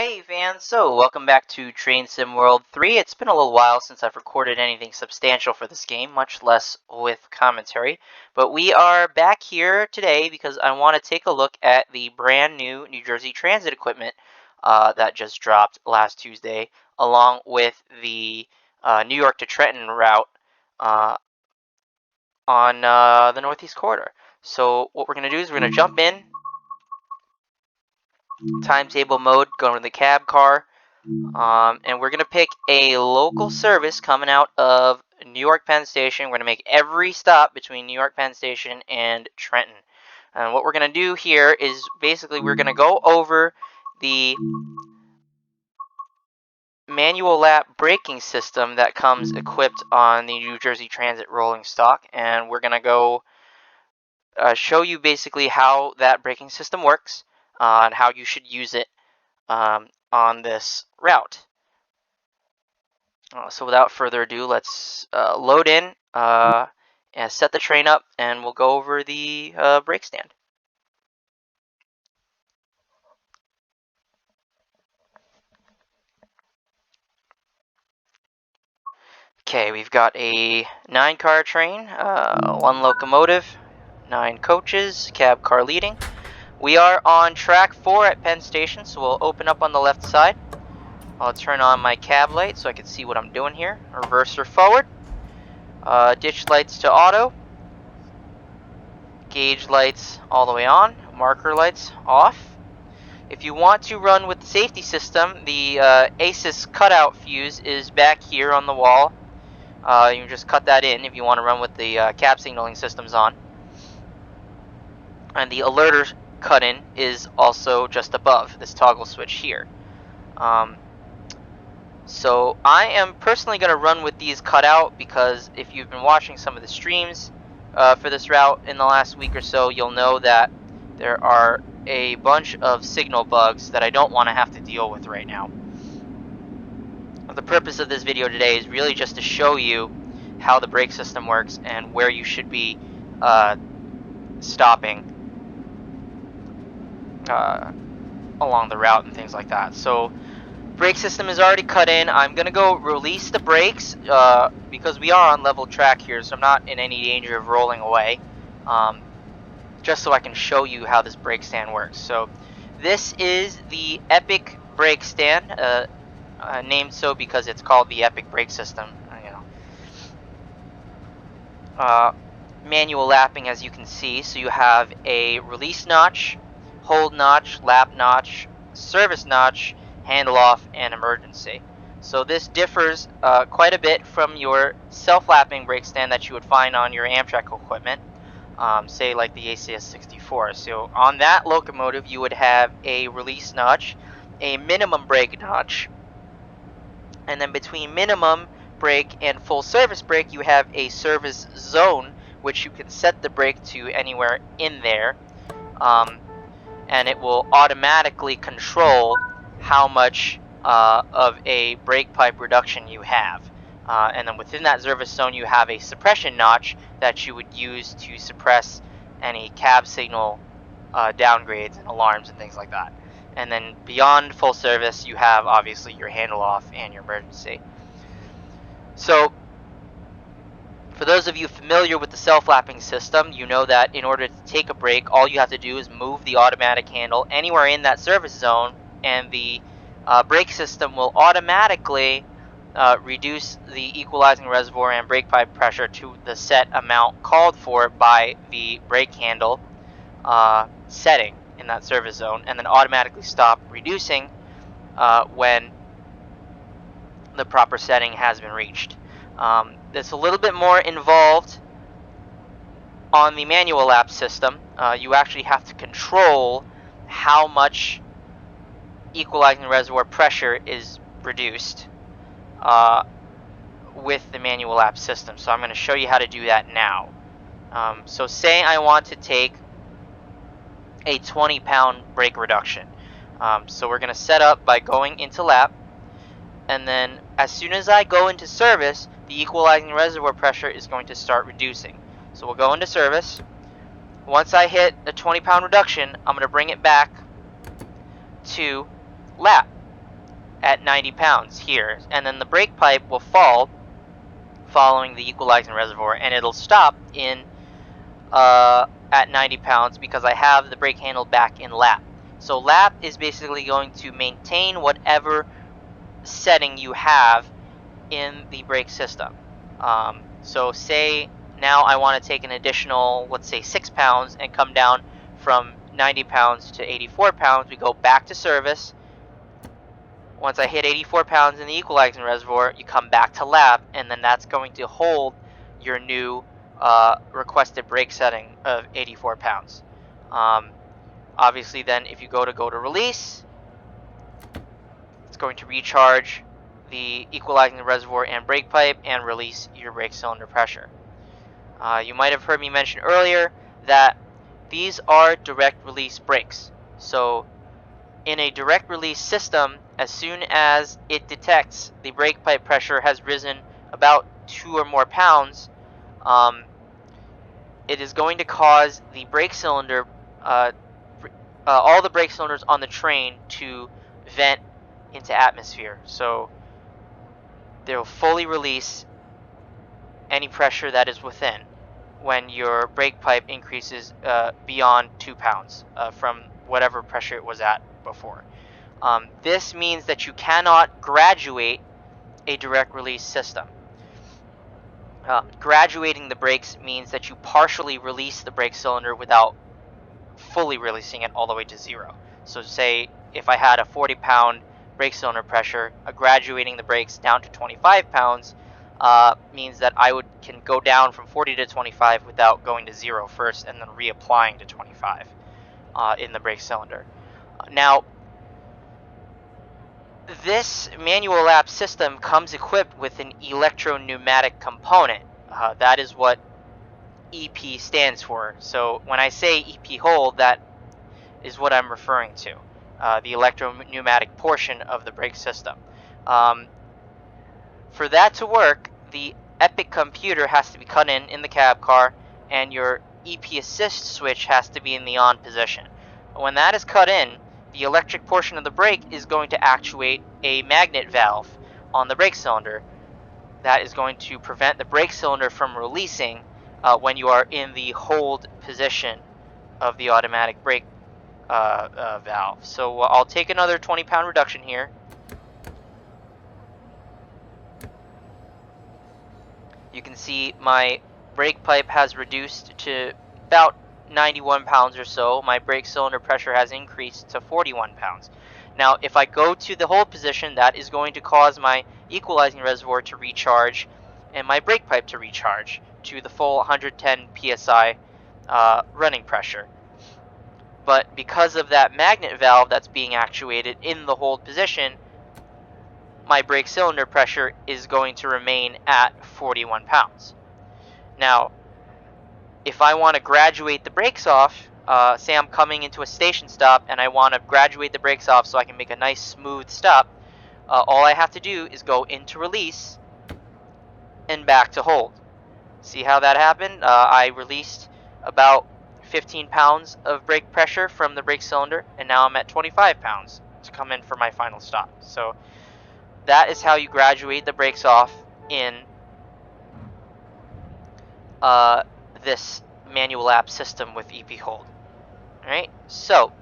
Hey fans, so welcome back to Train Sim World 3. It's been a little while since I've recorded anything substantial for this game, much less with commentary. But we are back here today because I want to take a look at the brand new New Jersey Transit equipment that just dropped last Tuesday, along with the New York to Trenton route on the Northeast Corridor. So what we're going to do is we're going to jump in, timetable mode, go to the cab car. And we're going to pick a local service coming out of Newark Penn Station. We're going to make every stop between Newark Penn Station and Trenton. And what we're going to do here is basically we're going to go over the manual lap braking system that comes equipped on the New Jersey Transit rolling stock. And we're going to go show you basically how that braking system works and how you should use it on this route. So without further ado, let's load in and set the train up, and we'll go over the brake stand. Okay, we've got a 9-car train, 1 locomotive, 9 coaches, cab car leading. We are on track 4 at Penn Station, so we'll open up on the left side. I'll turn on my cab light so I can see what I'm doing here. Reverser forward. Ditch lights to auto. Gauge lights all the way on. Marker lights off. If you want to run with the safety system, the ACES cutout fuse is back here on the wall. You can just cut that in if you want to run with the cab signaling systems on. And the alerter cut-in is also just above this toggle switch here. So I am personally going to run with these cut out because if you've been watching some of the streams for this route in the last week or so, you'll know that there are a bunch of signal bugs that I don't want to have to deal with right now. The purpose of this video today is really just to show you how the brake system works and where you should be stopping along the route and things like that. So brake system is already cut in. I'm going to go release the brakes because we are on level track here, so I'm not in any danger of rolling away. Just so I can show you how this brake stand works. So this is the Epic brake stand, named so because it's called the Epic brake system. Manual lapping, as you can see. So you have a release notch, hold notch, lap notch, service notch, handle off, and emergency. So this differs quite a bit from your self-lapping brake stand that you would find on your Amtrak equipment. Say like the ACS 64. So on that locomotive you would have a release notch, a minimum brake notch, and then between minimum brake and full service brake you have a service zone, which you can set the brake to anywhere in there, and it will automatically control how much of a brake pipe reduction you have. And then within that service zone you have a suppression notch that you would use to suppress any cab signal downgrades and alarms and things like that. And then beyond full service you have obviously your handle off and your emergency. So for those of you familiar with the self-lapping system, you know that in order to take a brake, all you have to do is move the automatic handle anywhere in that service zone, and the brake system will automatically reduce the equalizing reservoir and brake pipe pressure to the set amount called for by the brake handle setting in that service zone, and then automatically stop reducing when the proper setting has been reached. It's a little bit more involved on the manual lap system. You actually have to control how much equalizing reservoir pressure is reduced with the manual lap system. So I'm going to show you how to do that now. So say I want to take a 20-pound brake reduction. So we're going to set up by going into lap, and then as soon as I go into service, the equalizing reservoir pressure is going to start reducing. So we'll go into service. Once I hit a 20-pound reduction, I'm going to bring it back to lap. at 90 pounds here, and then the brake pipe will fall following the equalizing reservoir, and it'll stop in at 90 pounds because I have the brake handle back in lap. So lap is basically going to maintain whatever setting you have in the brake system. So say now I want to take an additional, let's say 6 pounds and come down from 90 pounds to 84 pounds. We go back to service. Once I hit 84 pounds in the equalizing reservoir, you come back to lap, and then that's going to hold your new requested brake setting of 84 pounds. Obviously then if you go to release, it's going to recharge the equalizing reservoir and brake pipe and release your brake cylinder pressure. You might have heard me mention earlier that these are direct release brakes. So in a direct release system, as soon as it detects the brake pipe pressure has risen about 2 or more pounds, it is going to cause the brake cylinder, all the brake cylinders on the train to vent into atmosphere. So they'll fully release any pressure that is within when your brake pipe increases beyond 2 pounds from whatever pressure it was at before. This means that you cannot graduate a direct release system. Graduating the brakes means that you partially release the brake cylinder without fully releasing it all the way to 0. So say if I had a 40-pound brake cylinder pressure, graduating the brakes down to 25 pounds means that I can go down from 40 to 25 without going to 0 first and then reapplying to 25 in the brake cylinder. Now, this manual lap system comes equipped with an electro-pneumatic component. That is what EP stands for. So when I say EP hold, that is what I'm referring to, the electro-pneumatic portion of the brake system. For that to work, the EPIC computer has to be cut in the cab car, and your EP assist switch has to be in the on position. When that is cut in, the electric portion of the brake is going to actuate a magnet valve on the brake cylinder that is going to prevent the brake cylinder from releasing when you are in the hold position of the automatic brake valve. So I'll take another 20-pound reduction here. You can see my brake pipe has reduced to about 91 pounds or so. My brake cylinder pressure has increased to 41 pounds. Now, if I go to the hold position, that is going to cause my equalizing reservoir to recharge and my brake pipe to recharge to the full 110 psi running pressure. But because of that magnet valve that's being actuated in the hold position, my brake cylinder pressure is going to remain at 41 pounds. Now, if I want to graduate the brakes off, say I'm coming into a station stop and I want to graduate the brakes off so I can make a nice smooth stop, all I have to do is go into release and back to hold. See how that happened? I released about 15 pounds of brake pressure from the brake cylinder, and now I'm at 25 pounds to come in for my final stop. So that is how you graduate the brakes off in this manual lap system with EP hold. Alright, so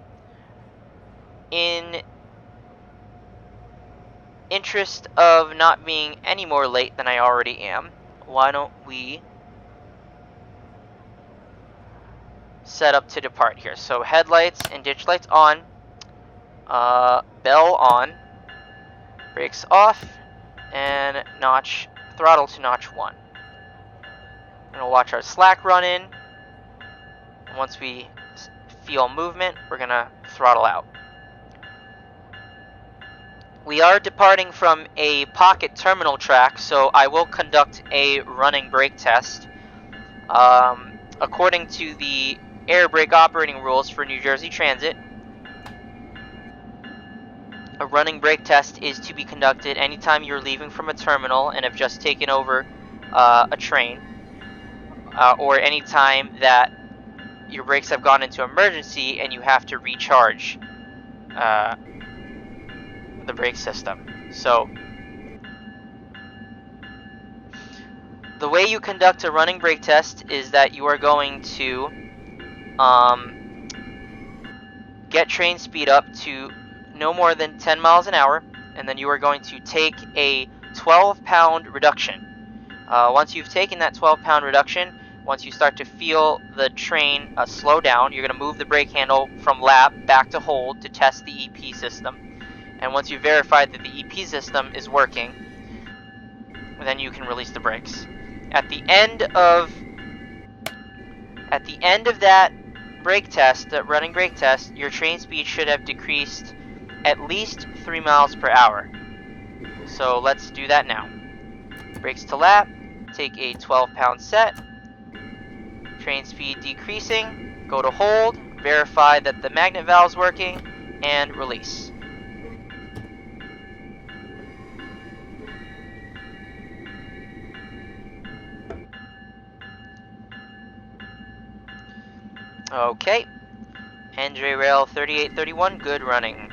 in interest of not being any more late than I already am, why don't we set up to depart here. So headlights and ditch lights on, bell on, brakes off, and throttle to notch 1. We're going to watch our slack run in. And once we feel movement, we're going to throttle out. We are departing from a pocket terminal track, so I will conduct a running brake test. According to the air brake operating rules for New Jersey Transit, a running brake test is to be conducted anytime you're leaving from a terminal and have just taken over a train, or anytime that your brakes have gone into emergency and you have to recharge the brake system. So the way you conduct a running brake test is that you are going to get train speed up to no more than 10 miles an hour, and then you are going to take a 12-pound reduction. Once you've taken that 12-pound reduction, once you start to feel the train slow down, you're going to move the brake handle from lap back to hold to test the EP system. And once you've verified that the EP system is working, then you can release the brakes. At the end of that brake test, that running brake test, your train speed should have decreased at least 3 miles per hour. So let's do that now. Brakes to lap, take a 12-pound set, train speed decreasing, go to hold, verify that the magnet valve's working, and release. Okay, NJ Rail 3831, good running.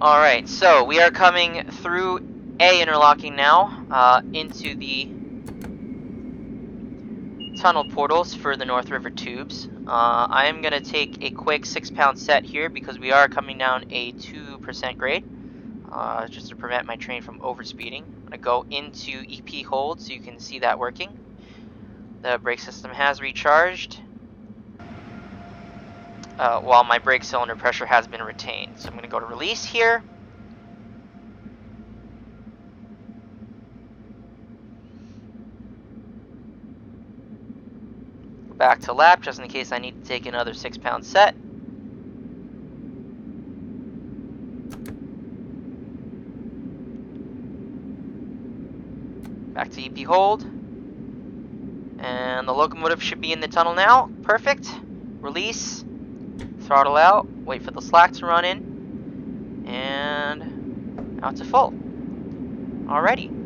Alright, so we are coming through A interlocking now, into the tunnel portals for the North River tubes. I am going to take a quick 6-pound set here because we are coming down a 2% grade, just to prevent my train from overspeeding. I'm going to go into EP hold so you can see that working. The brake system has recharged, while my brake cylinder pressure has been retained. So I'm going to go to release here. Back to lap just in case I need to take another 6-pound set. Back to EP hold. And the locomotive should be in the tunnel now. Perfect. Release. Throttle out. Wait for the slack to run in. And out to full. Alrighty.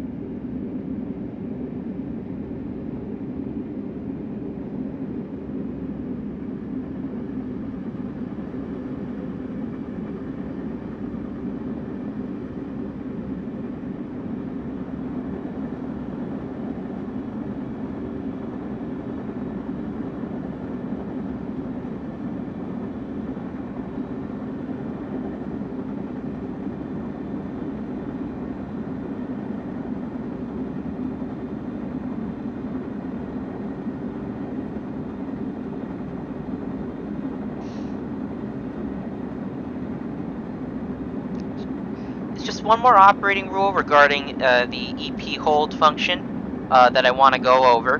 Just one more operating rule regarding the EP hold function that I want to go over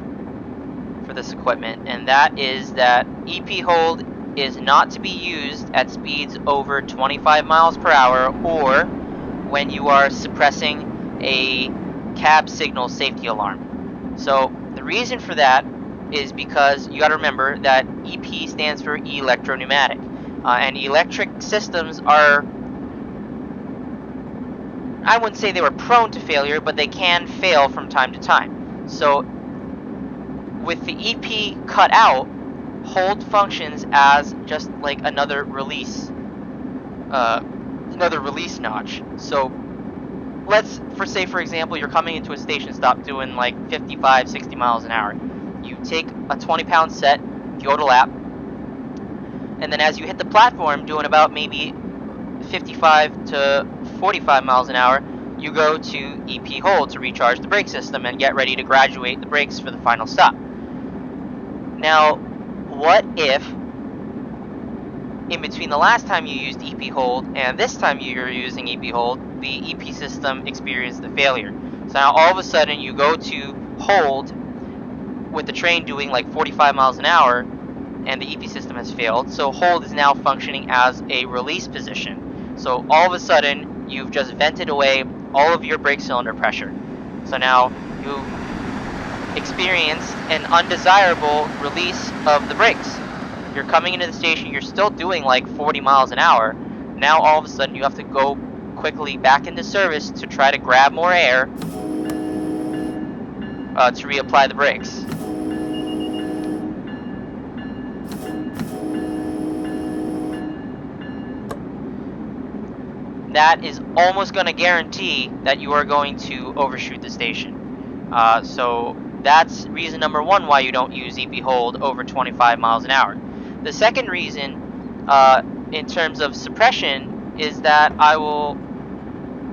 for this equipment, and that is that EP hold is not to be used at speeds over 25 miles per hour or when you are suppressing a cab signal safety alarm. So the reason for that is because you got to remember that EP stands for electro-pneumatic, and electric systems are, I wouldn't say they were prone to failure, but they can fail from time to time. So with the EP cut out, hold functions as just like another release notch. So let's say for example you're coming into a station stop doing like 55, 60 miles an hour. You take a 20-pound set, go to lap, and then as you hit the platform doing about maybe 55 to 45 miles an hour, you go to EP hold to recharge the brake system and get ready to graduate the brakes for the final stop. Now, what if in between the last time you used EP hold and this time you're using EP hold, the EP system experienced a failure? So now all of a sudden you go to hold with the train doing like 45 miles an hour and the EP system has failed. So hold is now functioning as a release position. So all of a sudden, you've just vented away all of your brake cylinder pressure. So now you experience an undesirable release of the brakes. You're coming into the station, you're still doing like 40 miles an hour. Now all of a sudden you have to go quickly back into service to try to grab more air to reapply the brakes. That is almost going to guarantee that you are going to overshoot the station. So that's reason number one why you don't use EP hold over 25 miles an hour. The second reason, in terms of suppression, is that I will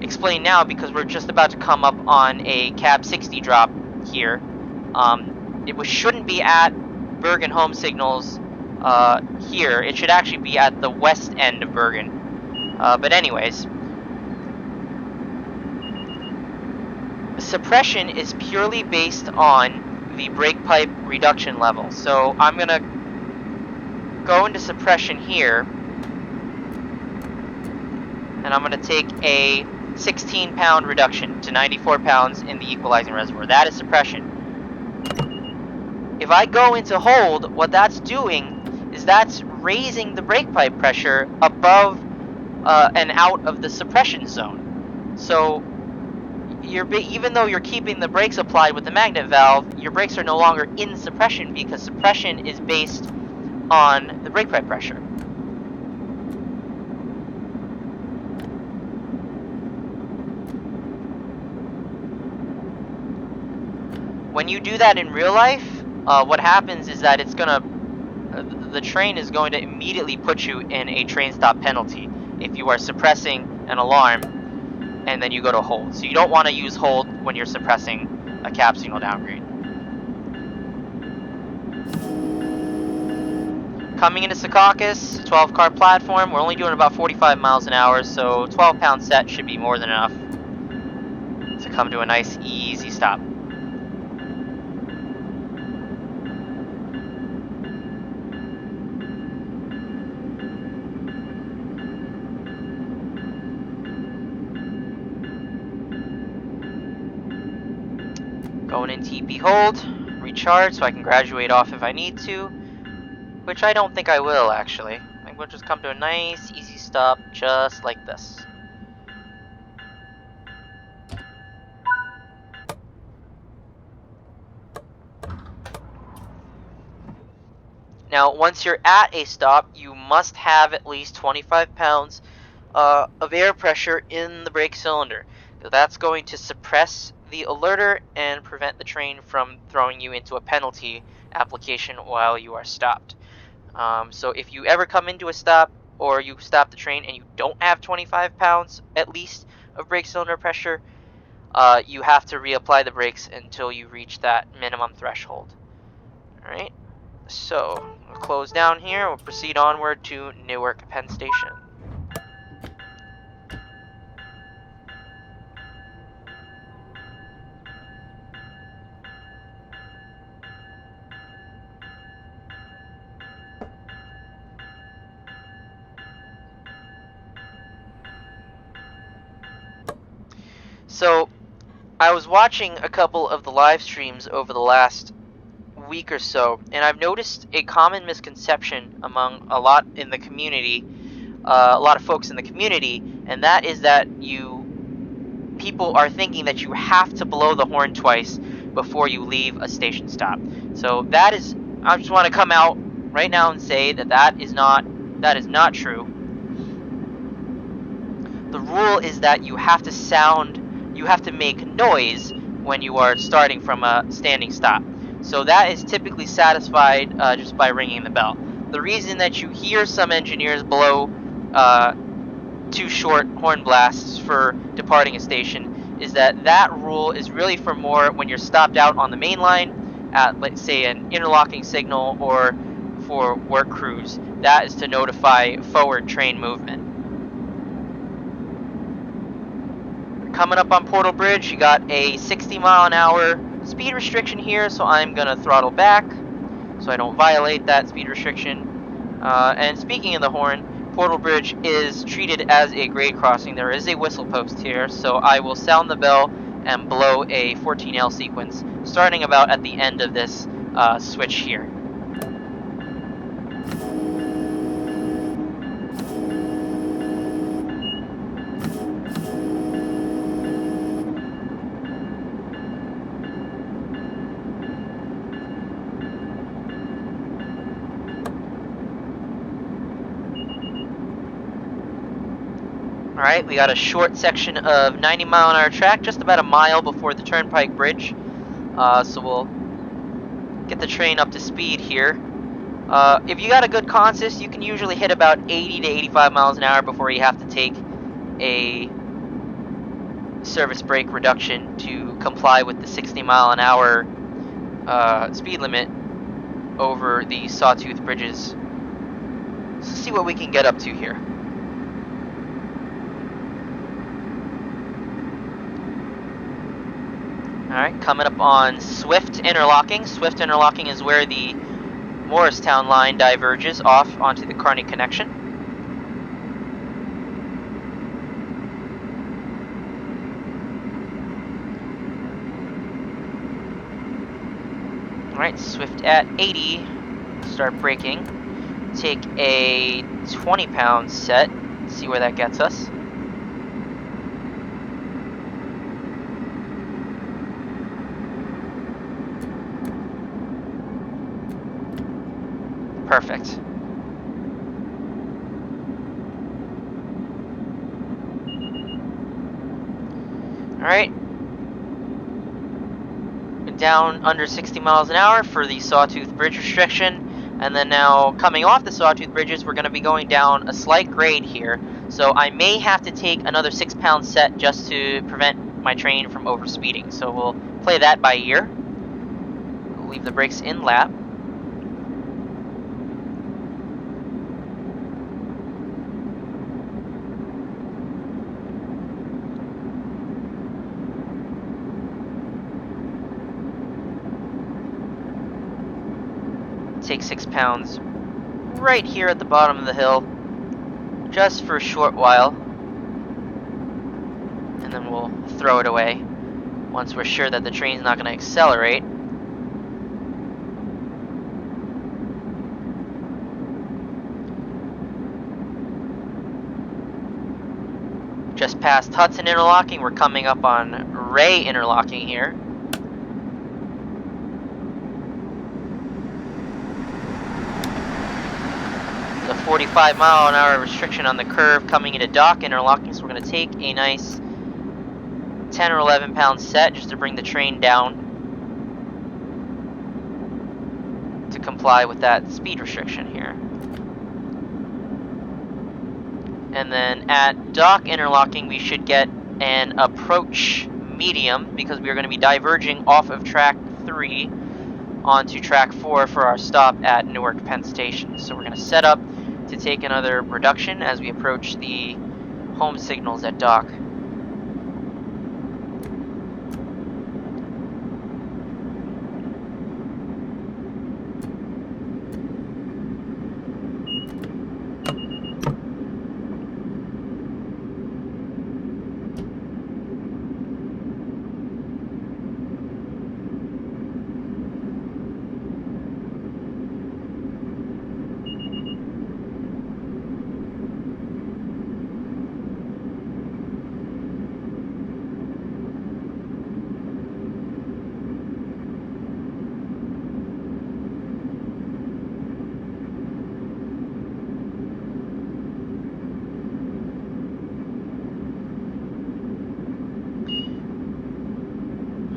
explain now because we're just about to come up on a cab 60 drop here. It shouldn't be at Bergen home signals here. It should actually be at the west end of Bergen. But anyways, suppression is purely based on the brake pipe reduction level. So I'm going to go into suppression here, and I'm going to take a 16-pound reduction to 94 pounds in the equalizing reservoir. That is suppression. If I go into hold, what that's doing is that's raising the brake pipe pressure above and out of the suppression zone. So even though you're keeping the brakes applied with the magnet valve, your brakes are no longer in suppression because suppression is based on the brake pipe pressure. When you do that in real life, what happens is that the train is going to immediately put you in a train stop penalty if you are suppressing an alarm and then you go to hold. So you don't want to use hold when you're suppressing a cab signal downgrade. Coming into Secaucus, 12-car platform, we're only doing about 45 miles an hour, so 12-pound set should be more than enough to come to a nice, easy stop. Going in TP hold, recharge so I can graduate off if I need to, which I don't think I will actually. I think we'll just come to a nice easy stop just like this. Now once you're at a stop, you must have at least 25 pounds of air pressure in the brake cylinder. So that's going to suppress the alerter and prevent the train from throwing you into a penalty application while you are stopped. So if you ever come into a stop or you stop the train and you don't have 25 pounds at least of brake cylinder pressure, you have to reapply the brakes until you reach that minimum threshold. Alright, so we'll close down here. We'll proceed onward to Newark Penn Station. So, I was watching a couple of the live streams over the last week or so, and I've noticed a common misconception among a lot in the community, a lot of folks in the community, and that is that people are thinking that you have to blow the horn twice before you leave a station stop. So I just want to come out right now and say that is not true. The rule is that you have to make noise when you are starting from a standing stop. So that is typically satisfied just by ringing the bell. The reason that you hear some engineers blow 2 short horn blasts for departing a station is that rule is really for more when you're stopped out on the main line at, let's say, an interlocking signal or for work crews. That is to notify forward train movement. Coming up on Portal Bridge, you got a 60 mile an hour speed restriction here, so I'm going to throttle back so I don't violate that speed restriction. And speaking of the horn, Portal Bridge is treated as a grade crossing. There is a whistle post here, so I will sound the bell and blow a 14L sequence, starting about at the end of this switch here. Alright, we got a short section of 90-mile-an-hour track, just about a mile before the Turnpike Bridge. So we'll get the train up to speed here. If you got a good consist, you can usually hit about 80 to 85 miles an hour before you have to take a service brake reduction to comply with the 60-mile-an-hour speed limit over the sawtooth bridges. Let's see what we can get up to here. Alright, coming up on Swift Interlocking. Swift Interlocking is where the Morristown line diverges off onto the Kearney connection. Alright, Swift at 80. Start braking. Take a 20-pound set. See where that gets us. Perfect. Alright. Down under 60 miles an hour for the Sawtooth Bridge restriction. And then now coming off the Sawtooth Bridges, we're going to be going down a slight grade here. So I may have to take another 6-pound set just to prevent my train from overspeeding. So we'll play that by ear. We'll leave the brakes in lap. Take 6 pounds right here at the bottom of the hill, just for a short while, and then we'll throw it away once we're sure that the train's not going to accelerate. Just past Hudson Interlocking, we're coming up on Rahway Interlocking here. The 45-mile-an-hour restriction on the curve coming into dock interlocking, so we're going to take a nice 10 or 11 pound set just to bring the train down to comply with that speed restriction here. And then at dock interlocking, we should get an approach medium because we are going to be diverging off of track 3 onto track 4 for our stop at Newark Penn Station. So we're going to set up to take another reduction as we approach the home signals at dock.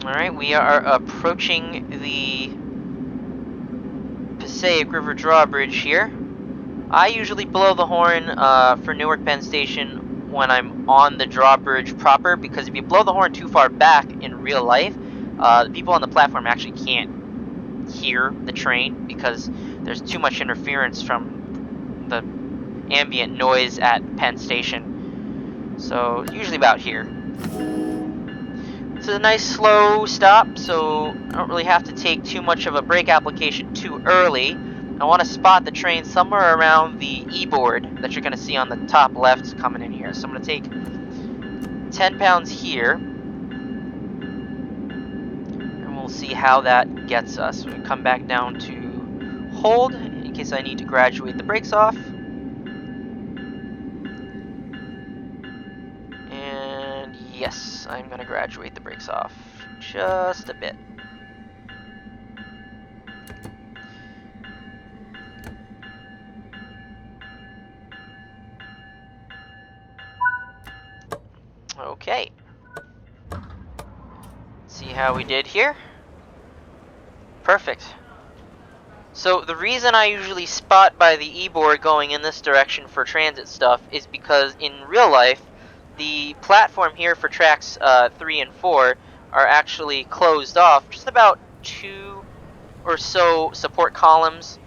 Alright, we are approaching the Passaic River Drawbridge here. I usually blow the horn for Newark Penn Station when I'm on the drawbridge proper, because if you blow the horn too far back in real life, the people on the platform actually can't hear the train because there's too much interference from the ambient noise at Penn Station. So usually about here. It's a nice slow stop, so I don't really have to take too much of a brake application too early. I want to spot the train somewhere around the E-board that you're going to see on the top left coming in here. So I'm going to take 10 pounds here, and we'll see how that gets us. We come back down to hold in case I need to graduate the brakes off. And yes, I'm going to graduate the brakes off just a bit. Okay. See how we did here? Perfect. So the reason I usually spot by the e-board going in this direction for transit stuff is because in real life, the platform here for tracks 3 and 4 are actually closed off just about 2 or so support columns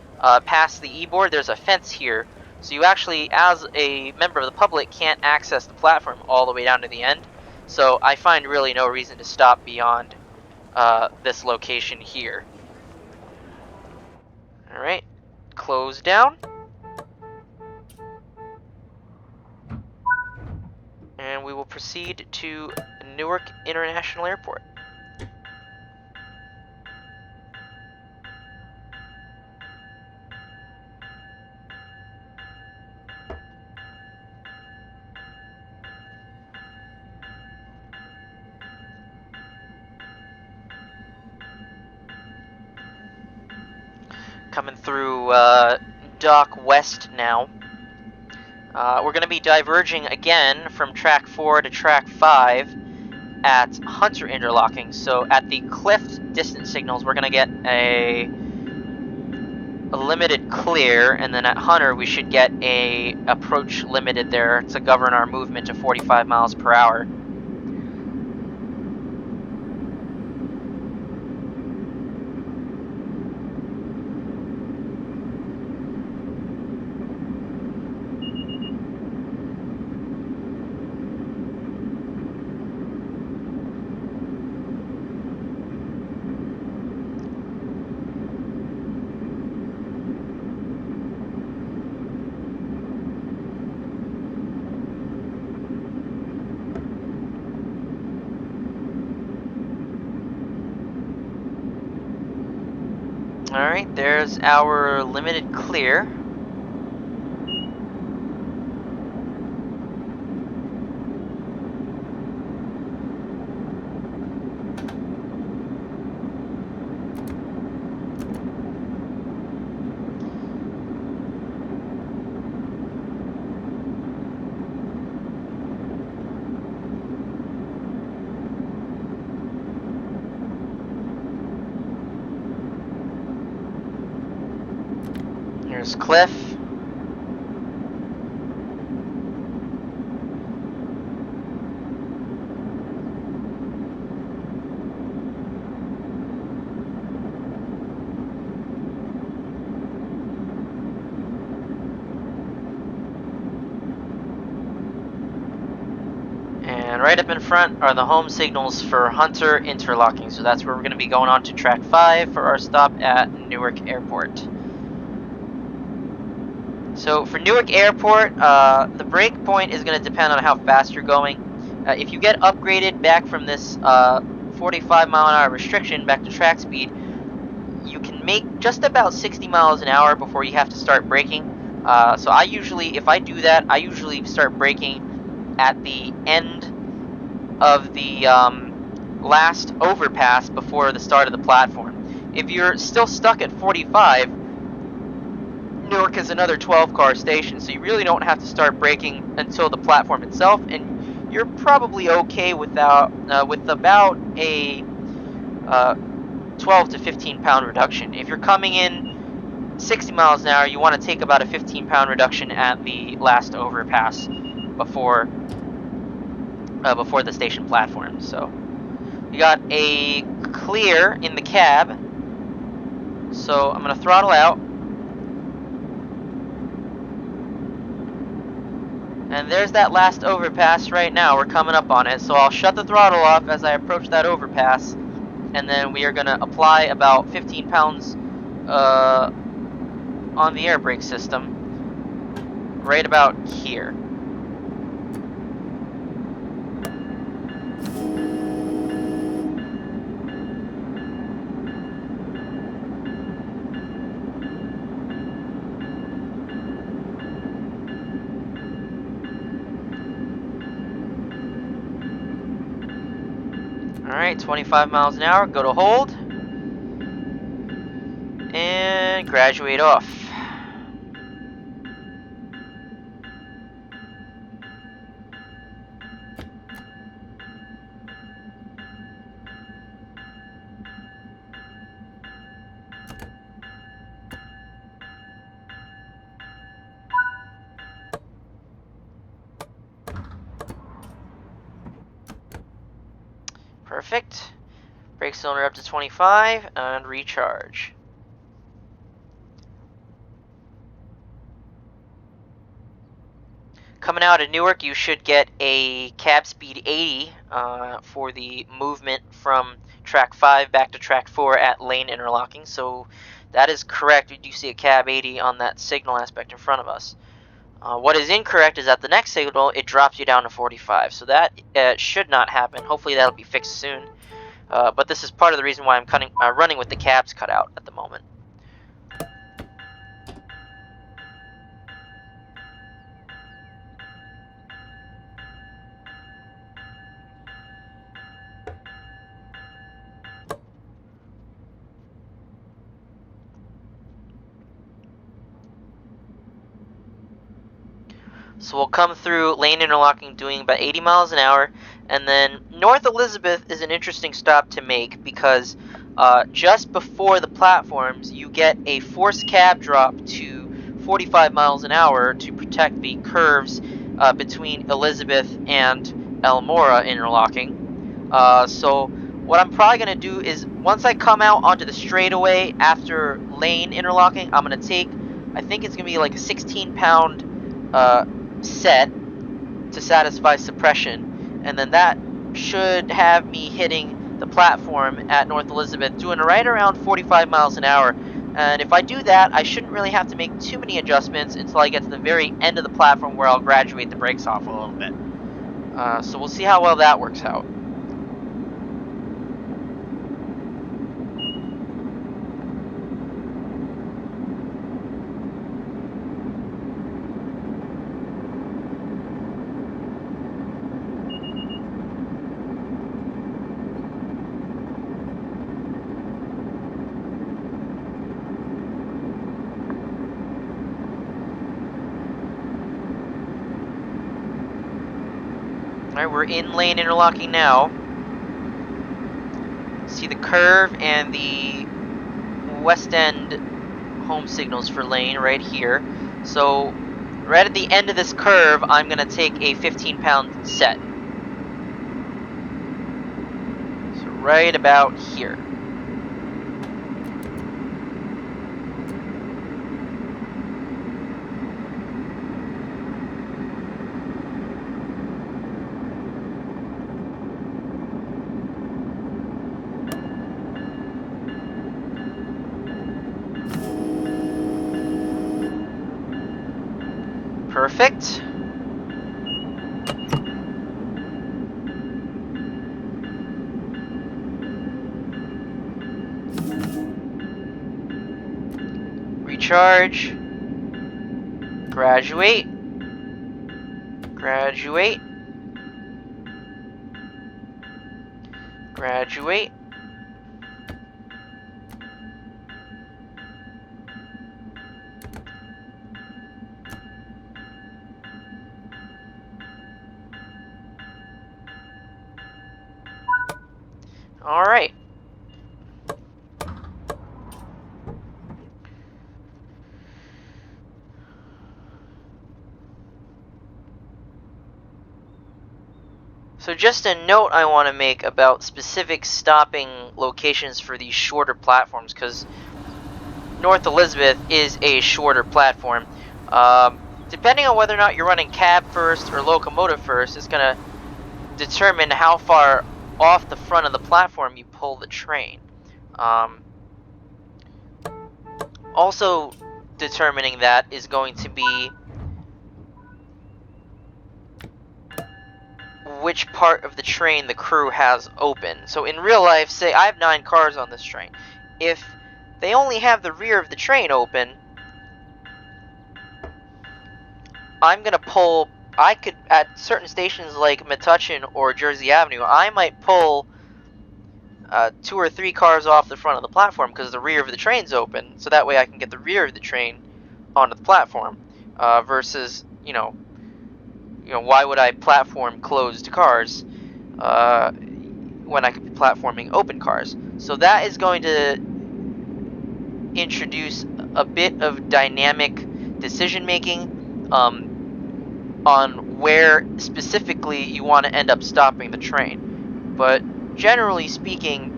past the e-board. There's a fence here, so you actually, as a member of the public, can't access the platform all the way down to the end. So I find really no reason to stop beyond this location here. All right, close down. And we will proceed to Newark International Airport. Coming through Dock West now. We're going to be diverging again from track 4 to track 5 at Hunter Interlocking. So at the cliff distance signals, we're going to get a limited clear, and then at Hunter we should get a approach limited there to govern our movement to 45 miles per hour. Alright, there's our limited clear. Here's Cliff. And right up in front are the home signals for Hunter Interlocking. So that's where we're going to be going on to track 5 for our stop at Newark Airport. So for Newark Airport, the brake point is going to depend on how fast you're going. If you get upgraded back from this 45 mile an hour restriction back to track speed, you can make just about 60 miles an hour before you have to start braking. So I usually, if I do that, I usually start braking at the end of the last overpass before the start of the platform. If you're still stuck at 45, Newark is another 12-car station, so you really don't have to start braking until the platform itself, and you're probably okay without with about a 12 to 15 pound reduction. If you're coming in 60 miles an hour, you want to take about a 15-pound reduction at the last overpass before the station platform. So we got a clear in the cab, so I'm going to throttle out. And there's that last overpass right now. We're coming up on it, so I'll shut the throttle off as I approach that overpass, and then we are going to apply about 15 pounds on the air brake system right about here. Alright, 25 miles an hour, go to hold, and graduate off. Perfect. Brake cylinder up to 25 and recharge. Coming out of Newark, you should get a cab speed 80 for the movement from track 5 back to track 4 at lane interlocking. So that is correct. We do see a cab 80 on that signal aspect in front of us. What is incorrect is at the next signal, it drops you down to 45. So that should not happen. Hopefully that'll be fixed soon. But this is part of the reason why I'm running with the cabs cut out at the moment. So we'll come through lane interlocking doing about 80 miles an hour, and then North Elizabeth is an interesting stop to make because just before the platforms you get a forced cab drop to 45 miles an hour to protect the curves between Elizabeth and Elmora Interlocking. So what I'm probably going to do is once I come out onto the straightaway after lane interlocking, I'm going to take, I think it's going to be like a 16-pound set to satisfy suppression, and then that should have me hitting the platform at North Elizabeth doing right around 45 miles an hour. And if I do that, I shouldn't really have to make too many adjustments until I get to the very end of the platform where I'll graduate the brakes off a little bit. So we'll see how well that works out. Alright, we're in lane interlocking now. See the curve and the west end home signals for lane right here. So right at the end of this curve, I'm going to take a 15-pound set. So right about here. Perfect. Recharge. Graduate. Graduate. Graduate. All right. So just a note I want to make about specific stopping locations for these shorter platforms, because North Elizabeth is a shorter platform. Depending on whether or not you're running cab first or locomotive first, it's going to determine how far off the front of the platform you pull the train. Also determining that is going to be which part of the train the crew has open. So in real life, say I have 9 cars on this train. If they only have the rear of the train open, I'm going to pull, I could, at certain stations like Metuchen or Jersey Avenue, I might pull 2 or 3 cars off the front of the platform because the rear of the train's open, so that way I can get the rear of the train onto the platform, versus, why would I platform closed cars when I could be platforming open cars? So that is going to introduce a bit of dynamic decision making on where specifically you want to end up stopping the train. But generally speaking,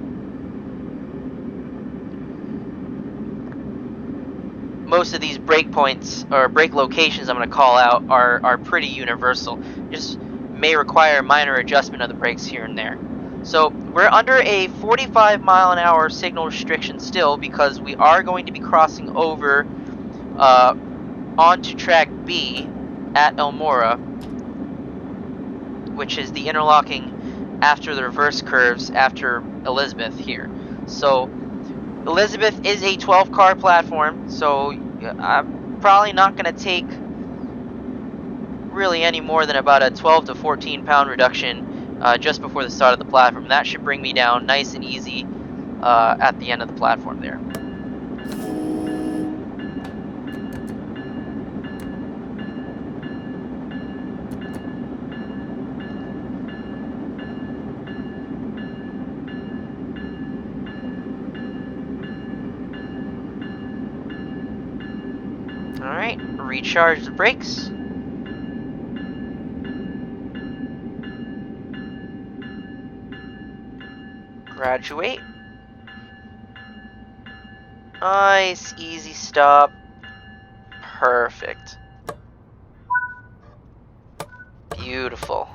most of these break points or break locations I'm going to call out are pretty universal. Just may require minor adjustment of the brakes here and there. So we're under a 45-mile-an-hour signal restriction still, because we are going to be crossing over onto track B at Elmora, which is the interlocking after the reverse curves after Elizabeth here. So Elizabeth is a 12-car platform, so I'm probably not going to take really any more than about a 12 to 14 pound reduction just before the start of the platform. That should bring me down nice and easy at the end of the platform there. Alright, recharge the brakes. Graduate. Nice, easy stop. Perfect. Beautiful.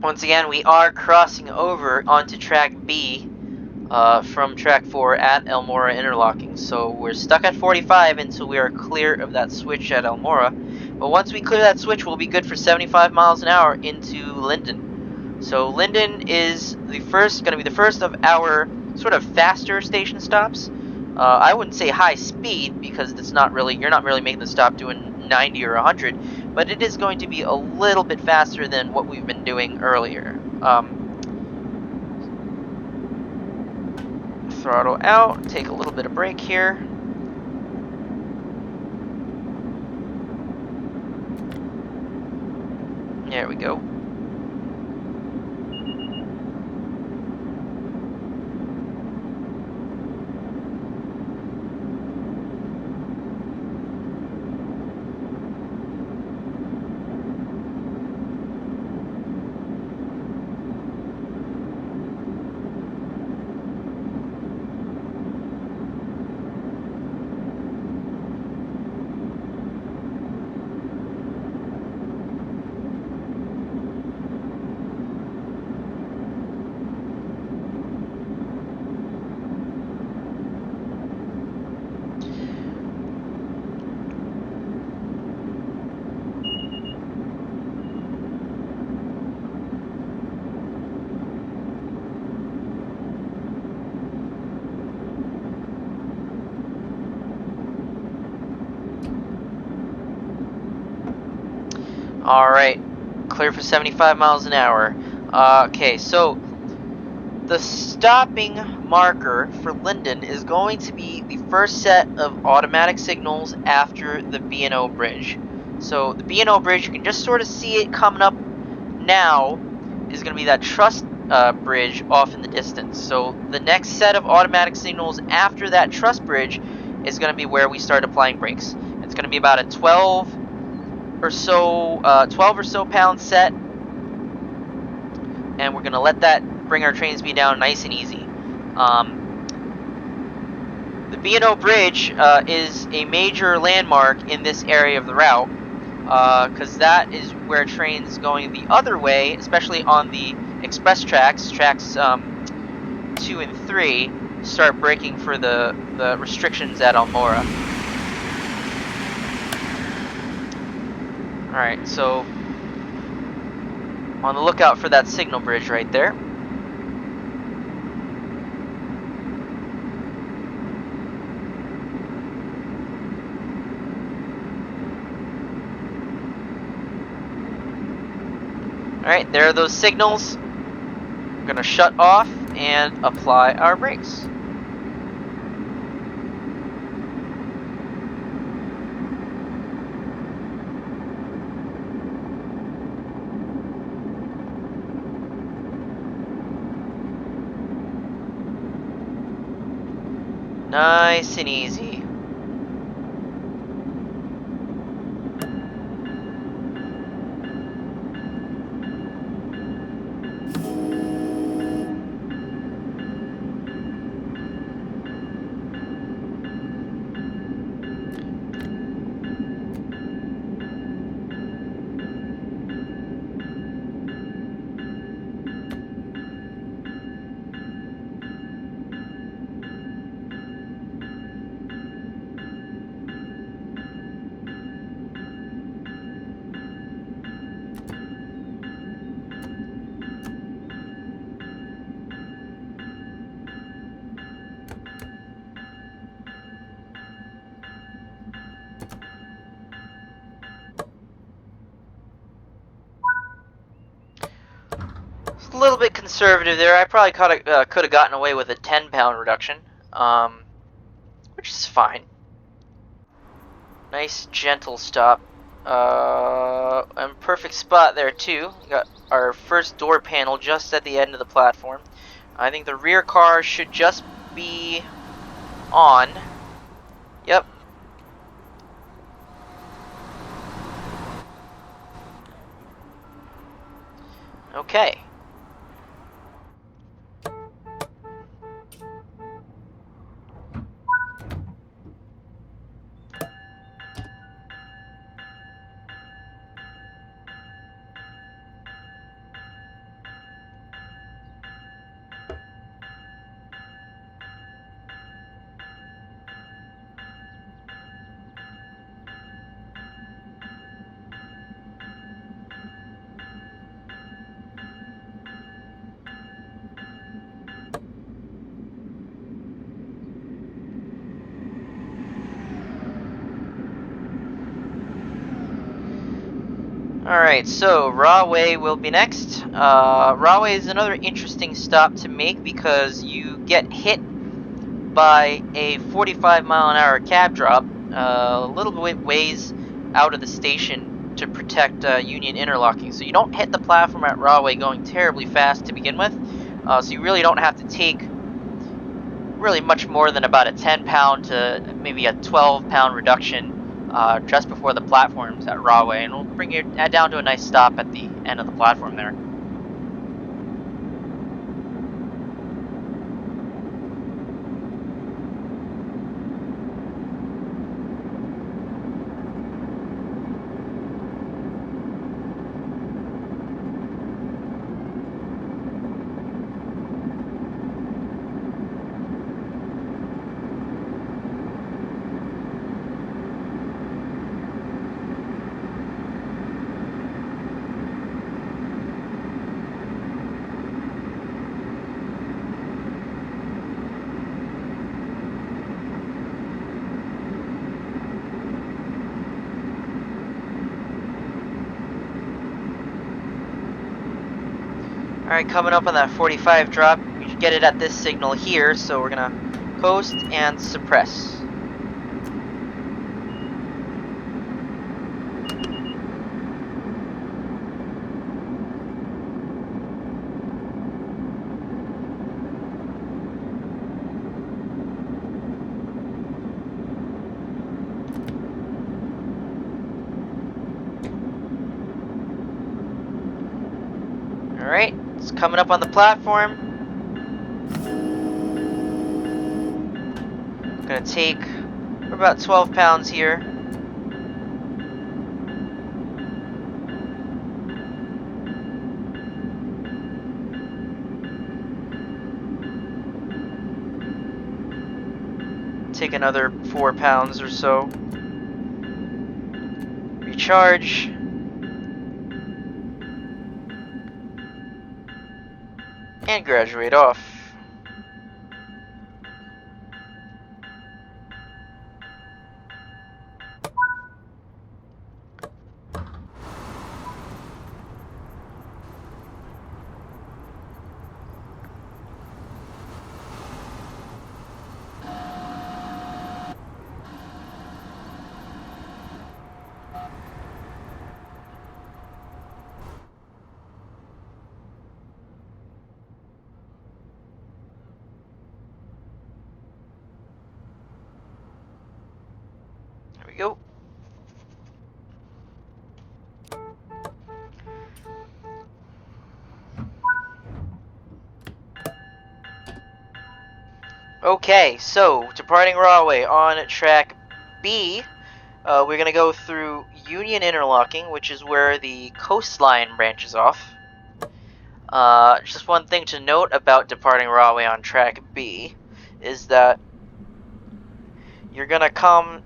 Once again, we are crossing over onto track B from track 4 at Elmora Interlocking. So we're stuck at 45 until we are clear of that switch at Elmora. But once we clear that switch, we'll be good for 75 miles an hour into Linden. So Linden is going to be the first of our sort of faster station stops. I wouldn't say high speed, because you're not really making the stop doing 90 or 100, but it is going to be a little bit faster than what we've been doing earlier. Throttle out, take a little bit of brake here. There we go. Alright, clear for 75 miles an hour. Okay, so the stopping marker for Linden is going to be the first set of automatic signals after the B&O bridge. So the B&O bridge, you can just sort of see it coming up now, is going to be that truss bridge off in the distance. So the next set of automatic signals after that truss bridge is going to be where we start applying brakes. It's going to be about a 12 or so pound set, and we're going to let that bring our train speed down nice and easy. The B&O Bridge is a major landmark in this area of the route. because that is where trains going the other way, especially on the express tracks, tracks 2 and 3, start breaking for the restrictions at Elmora. Alright, so on the lookout for that signal bridge right there. Alright, there are those signals. We're gonna shut off and apply our brakes. Nice and easy. A little bit conservative there. I probably could have gotten away with a 10-pound reduction, which is fine. Nice gentle stop, and perfect spot there too. We got our first door panel just at the end of the platform. I think the rear car should just be on. Yep. Okay. Alright, so Rahway will be next. Rahway is another interesting stop to make because you get hit by a 45-mile-an-hour cab drop a little bit ways out of the station to protect Union Interlocking. So you don't hit the platform at Rahway going terribly fast to begin with, so you really don't have to take really much more than about a 10-pound to maybe a 12-pound reduction just before the platforms at Rahway, and we'll bring you down to a nice stop at the end of the platform there. Alright, coming up on that 45 drop, you should get it at this signal here, so we're gonna coast and suppress. Alright, it's coming up on the platform. Gonna take, we're about 12 pounds here. take another 4 pounds or so. Recharge. And graduate off. There we go. Okay, so departing Rahway on track B, we're going to go through Union Interlocking, which is where the coastline branches off. Just one thing to note about departing Rahway on track B is that you're going to come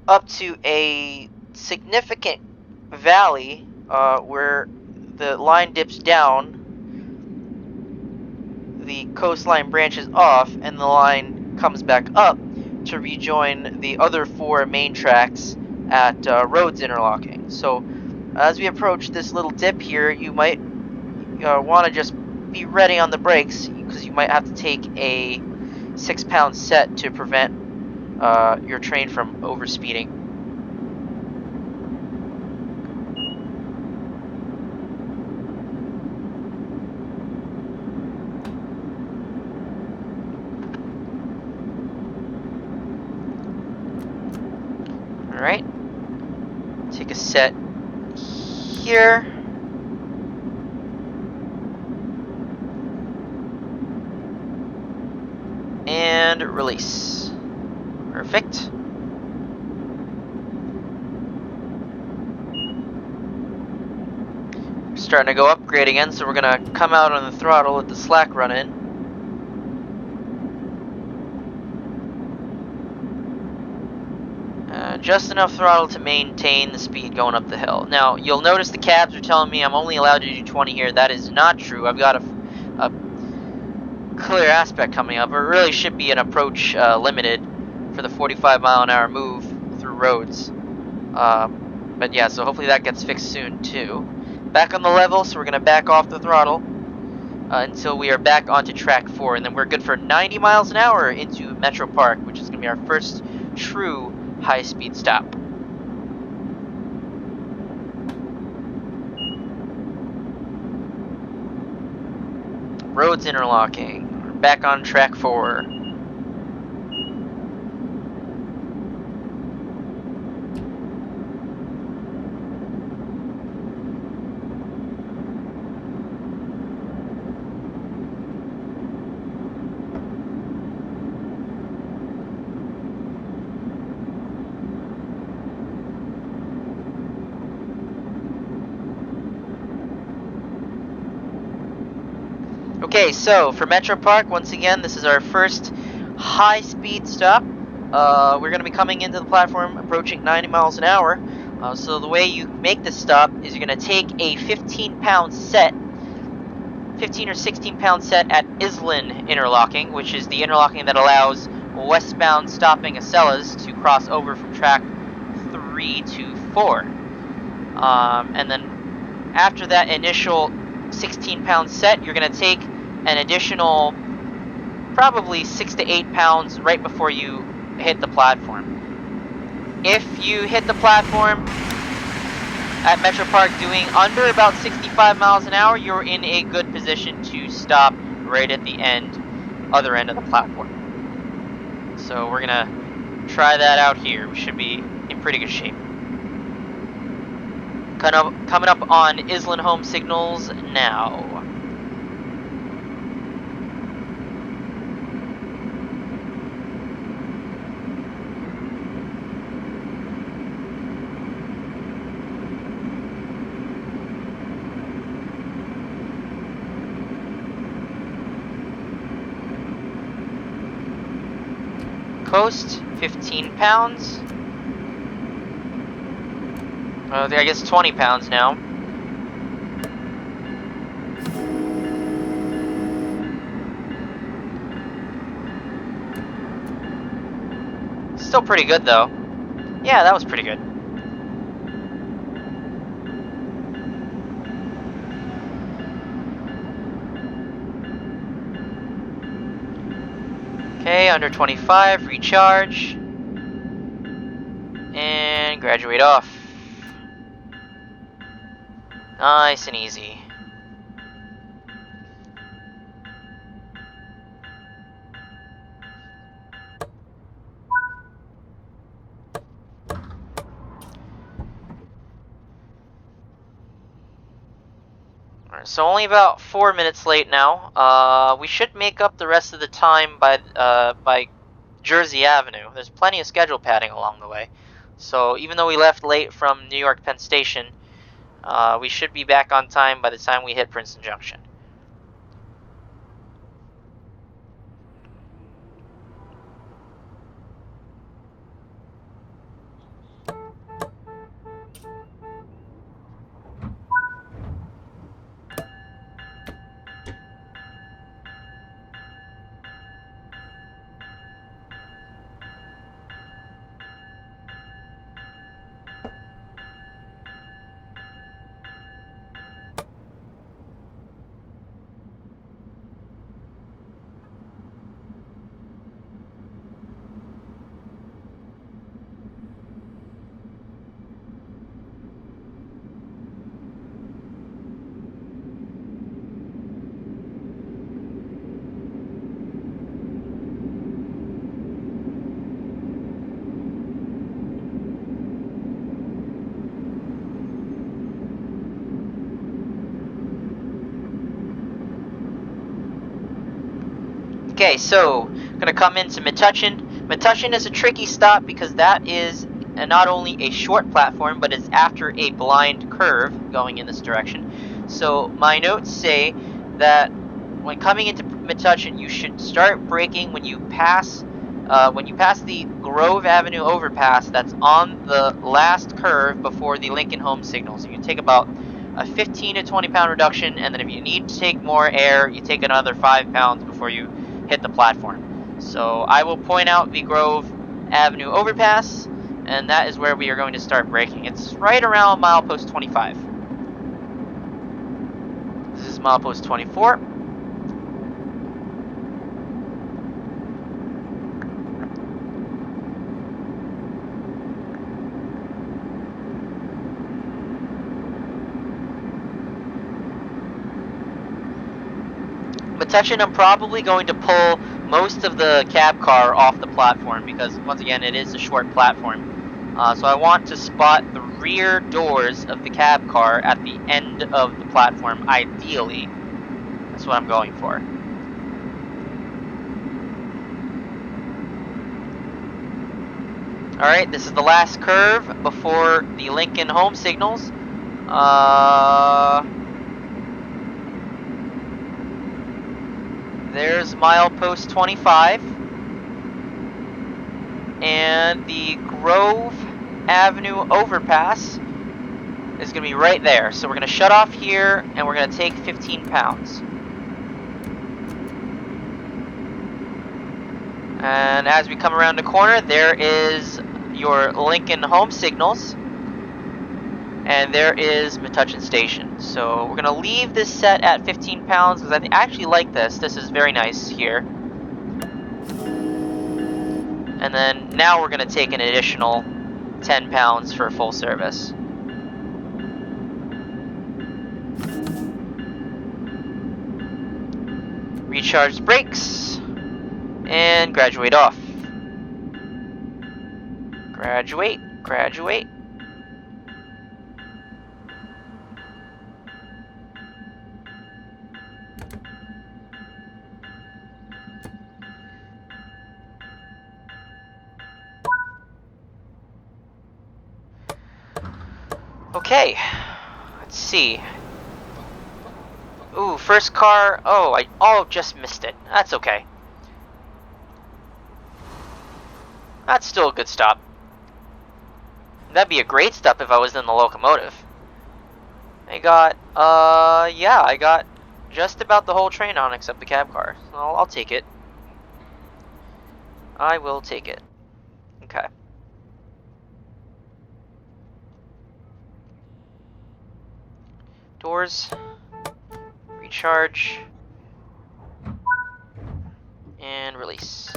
up to a significant valley where the line dips down, the coastline branches off, and the line comes back up to rejoin the other 4 main tracks at Rhodes Interlocking. So as we approach this little dip here, you might want to just be ready on the brakes, because you might have to take a 6-pound set to prevent your train from overspeeding. Alright, take a set here. And release. Perfect. Starting to go upgrade again, so we're going to come out on the throttle with the slack run in. Just enough throttle to maintain the speed going up the hill. Now, you'll notice the cabs are telling me I'm only allowed to do 20 here. That is not true. I've got a clear aspect coming up. It really should be an approach limited for the 45-mile-an-hour move through roads. But yeah, so hopefully that gets fixed soon too. Back on the level, so we're going to back off the throttle until we are back onto track 4, and then we're good for 90 miles an hour into Metropark, which is going to be our first true high-speed stop. Rhodes Interlocking. We're back on track 4. Okay, so for Metropark, once again, this is our first high-speed stop. We're going to be coming into the platform approaching 90 miles an hour. So the way you make this stop is you're going to take a 15-pound set, 15 or 16-pound set at Iselin Interlocking, which is the interlocking that allows westbound stopping Acellas to cross over from track 3 to 4. And then after that initial 16-pound set, you're going to take an additional probably 6 to 8 pounds right before you hit the platform. If you hit the platform at Metropark doing under about 65 miles an hour, you're in a good position to stop right at the other end of the platform. So we're gonna try that out here. We should be in pretty good shape. Coming up on Iselin home signals now. coast, 15 pounds. I guess 20 pounds now. Still pretty good though. Yeah, that was pretty good. Okay, under 25, recharge. And graduate off. Nice and easy. So only about 4 minutes late now. We should make up the rest of the time by Jersey Avenue. There's plenty of schedule padding along the way. So even though we left late from New York Penn Station, we should be back on time by the time we hit Princeton Junction. Okay, so gonna come into Metuchen. Metuchen is a tricky stop because that is not only a short platform, but it's after a blind curve going in this direction. So my notes say that when coming into Metuchen, you should start braking when you pass the Grove Avenue overpass that's on the last curve before the Lincoln home signal. So you take about a 15 to 20 pound reduction, and then if you need to take more air, you take another 5 pounds before you hit the platform. So I will point out the Grove Avenue overpass, and that is where we are going to start braking. It's right around milepost 25. This is milepost 24. Metuchen, I'm probably going to pull most of the cab car off the platform because, once again, it is a short platform. So I want to spot the rear doors of the cab car at the end of the platform, ideally. That's what I'm going for. Alright, this is the last curve before the Lincoln home signals. There's milepost 25, and the Grove Avenue overpass is going to be right there. So we're going to shut off here, and we're going to take 15 pounds. And as we come around the corner, there is your Lincoln home signals, and there is Metuchen Station. So we're going to leave this set at 15 pounds because I actually like this. This is very nice here. And then now we're going to take an additional 10 pounds for full service. Recharge brakes and graduate off. Graduate, graduate. Okay, let's see. Ooh, first car. Oh, I just missed it. That's okay. That's still a good stop. That'd be a great stop if I was in the locomotive. I got, yeah, I got just about the whole train on except the cab car. I'll take it. I will take it. Okay. Doors. Recharge. And release.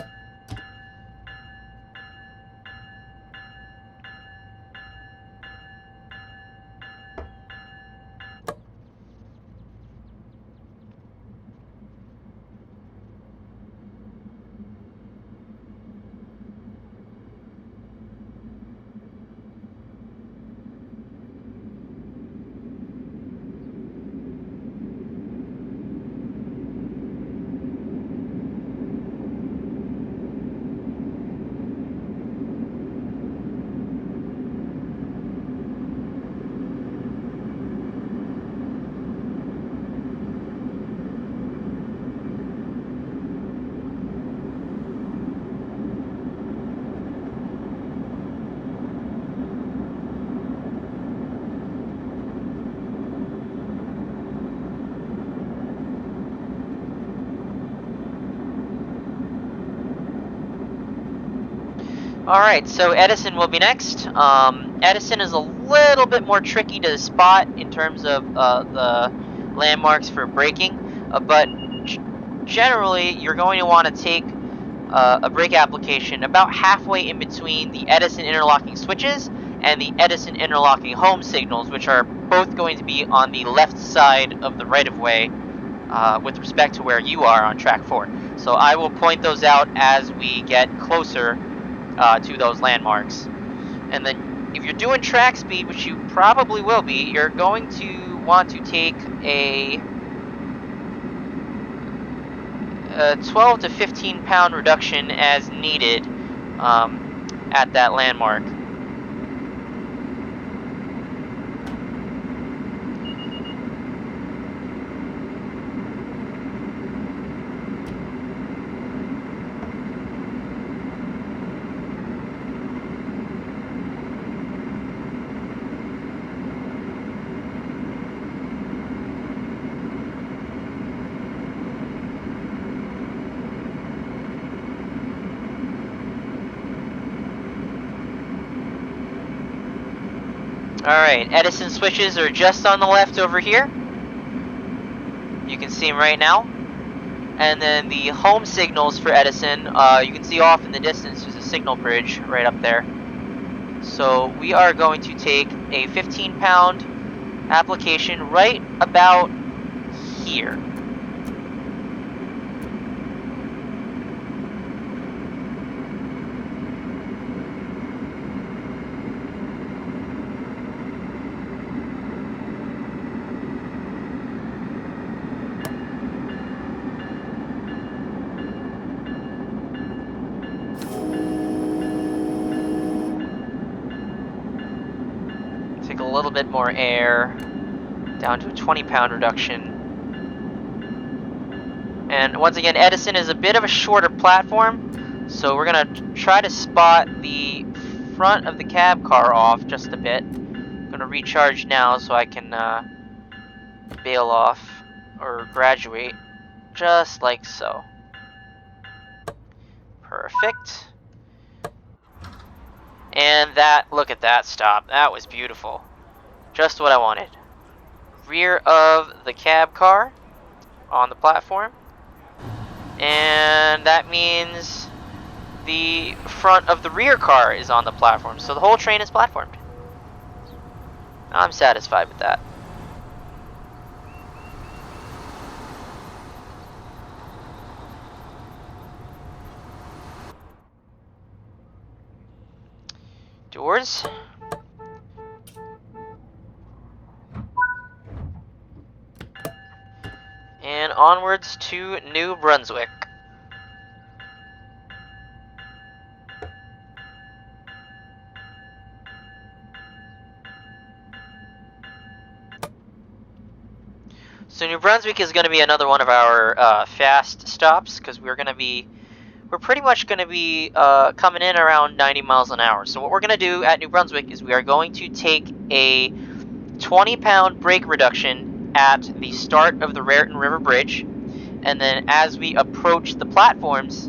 Alright, so Edison will be next. Edison is a little bit more tricky to spot in terms of the landmarks for braking, but generally you're going to want to take a brake application about halfway in between the Edison interlocking switches and the Edison interlocking home signals, which are both going to be on the left side of the right-of-way with respect to where you are on track 4. So I will point those out as we get closer to those landmarks. And then if you're doing track speed, which you probably will be, you're going to want to take a 12 to 15 pound reduction as needed at that landmark. Alright, Edison switches are just on the left over here. You can see them right now. And then the home signals for Edison, you can see off in the distance there's a signal bridge right up there. So we are going to take a 15 pound application right about here. Take a little bit more air, down to a 20 pound reduction. And once again, Edison is a bit of a shorter platform, so we're gonna try to spot the front of the cab car off just a bit. I'm gonna recharge now so I can bail off or graduate just like so. Perfect. And that, look at that stop. That was beautiful. Just what I wanted. Rear of the cab car on the platform. And that means the front of the rear car is on the platform. So the whole train is platformed. I'm satisfied with that. Doors. And onwards to New Brunswick. So New Brunswick is going to be another one of our fast stops because we're going to be we're pretty much going to be coming in around 90 miles an hour. So what we're going to do at New Brunswick is we are going to take a 20-pound brake reduction at the start of the Raritan River Bridge, and then as we approach the platforms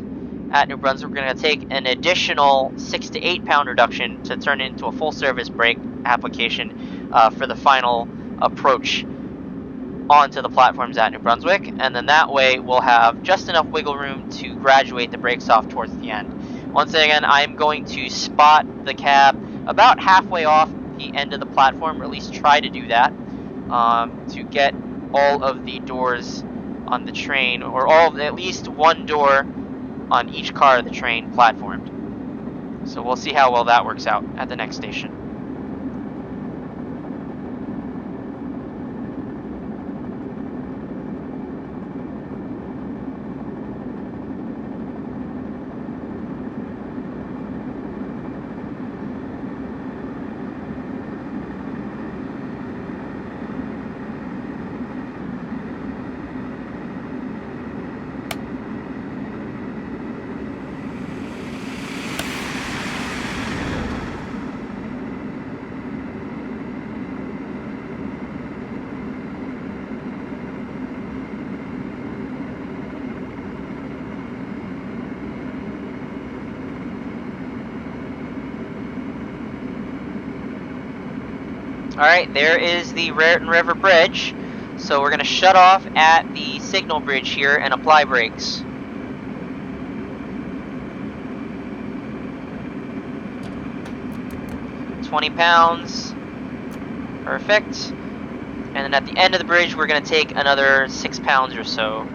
at New Brunswick, we're going to take an additional 6 to 8 pound reduction to turn it into a full service brake application for the final approach onto the platforms at New Brunswick, and then that way we'll have just enough wiggle room to graduate the brakes off towards the end. Once again, I'm going to spot the cab about halfway off the end of the platform, or at least try to do that, to get all of the doors on the train, or at least one door on each car of the train platformed. So we'll see how well that works out at the next station. Alright, there is the Raritan River Bridge. So we're going to shut off at the signal bridge here and apply brakes. £20. Perfect. And then at the end of the bridge, we're going to take another £6 or so.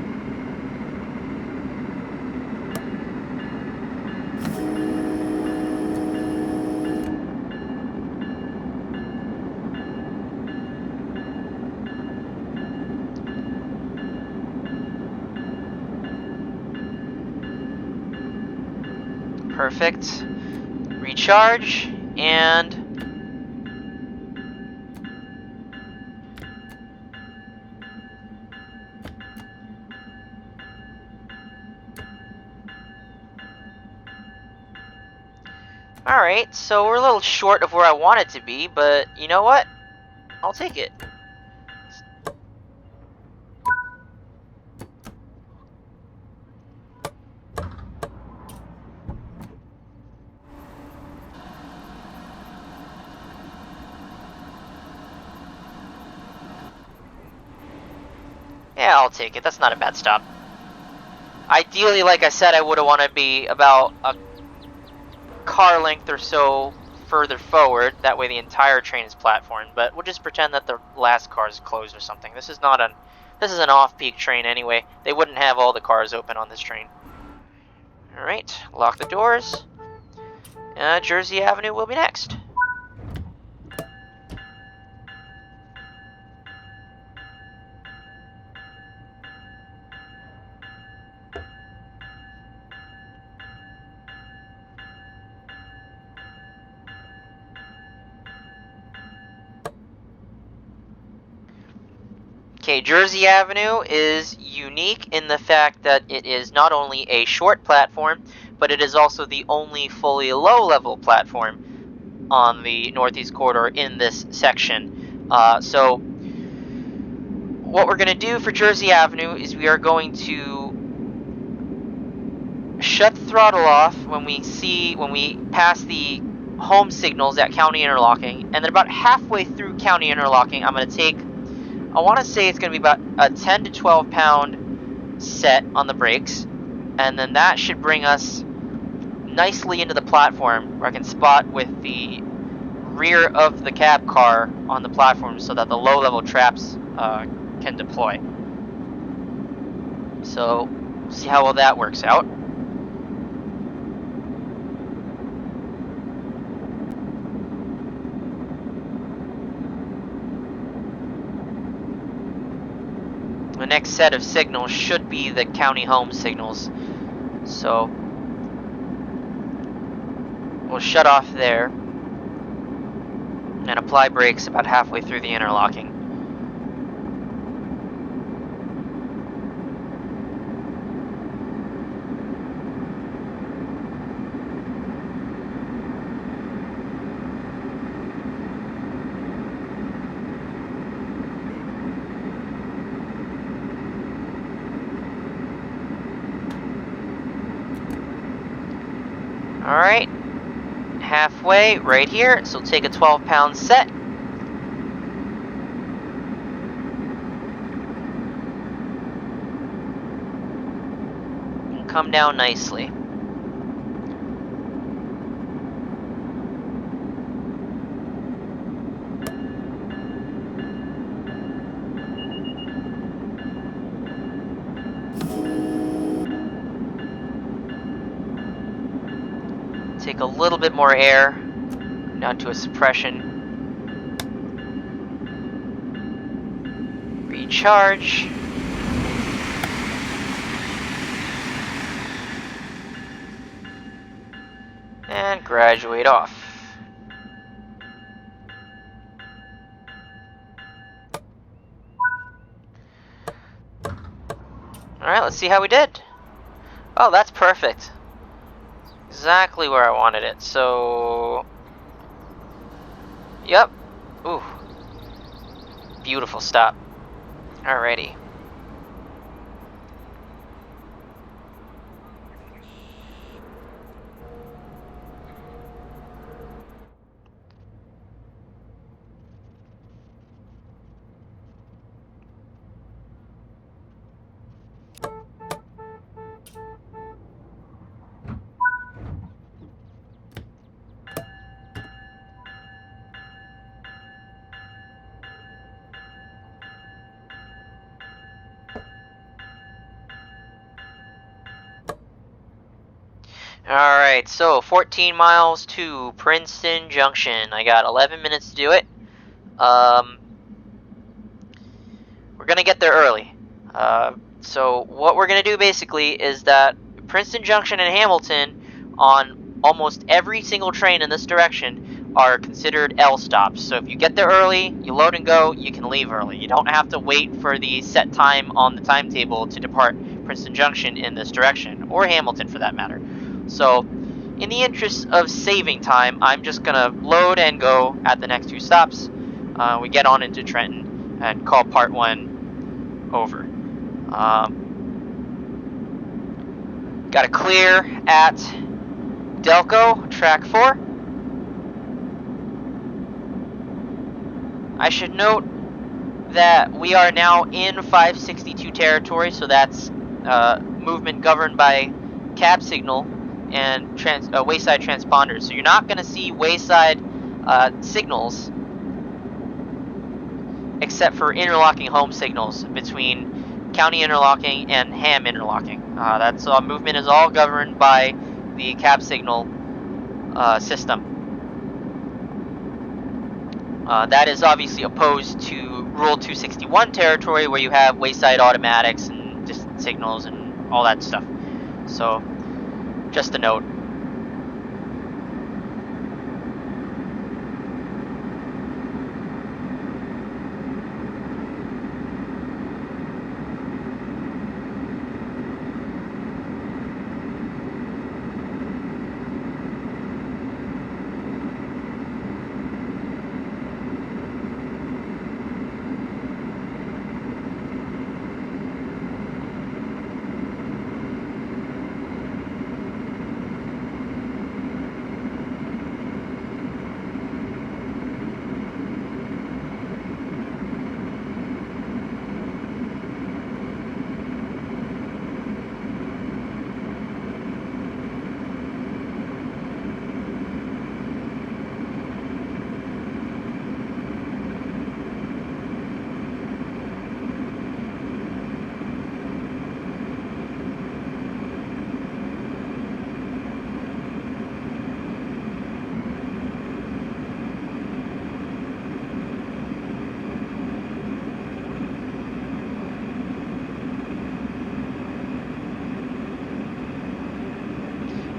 Perfect. Recharge, and alright, so we're a little short of where I want it to be, but you know what? I'll take it. Yeah, I'll take it. That's not a bad stop. Ideally, like I said, I would have wanted to be about a car length or so further forward. That way the entire train is platformed, but we'll just pretend that the last car is closed or something. This is an off-peak train anyway. They wouldn't have all the cars open on this train. Alright, lock the doors. Jersey Avenue will be next. Okay, Jersey Avenue is unique in the fact that it is not only a short platform, but it is also the only fully low-level platform on the Northeast Corridor in this section. So what we're going to do for Jersey Avenue is we are going to shut the throttle off when we pass the home signals at County Interlocking, and then about halfway through County Interlocking, I'm going to take, I want to say it's going to be about a 10 to 12 pound set on the brakes, and then that should bring us nicely into the platform where I can spot with the rear of the cab car on the platform so that the low-level traps can deploy. So, see how well that works out. The next set of signals should be the county home signals. So we'll shut off there and apply brakes about halfway through the interlocking. Alright, halfway right here, so take a 12-pound set. And come down nicely. Take a little bit more air, down to a suppression. Recharge. And graduate off. Alright, let's see how we did. Oh, that's perfect. Exactly where I wanted it. So, yep. Ooh. Beautiful stop. Alrighty. Alright, so 14 miles to Princeton Junction. I got 11 minutes to do it. We're gonna get there early. So what we're gonna do basically is that Princeton Junction and Hamilton on almost every single train in this direction are considered L stops. So if you get there early, you load and go, you can leave early. You don't have to wait for the set time on the timetable to depart Princeton Junction in this direction, or Hamilton for that matter. So in the interest of saving time, I'm just gonna load and go at the next two stops. We get on into Trenton and call part 1 over. Got a clear at Delco, track 4. I should note that we are now in 562 territory, so that's movement governed by cab signal and wayside transponders. So you're not going to see wayside signals except for interlocking home signals between County Interlocking and Ham Interlocking. That's movement is all governed by the cab signal system. That is obviously opposed to Rule 261 territory, where you have wayside automatics and distant signals and all that stuff. So, just a note.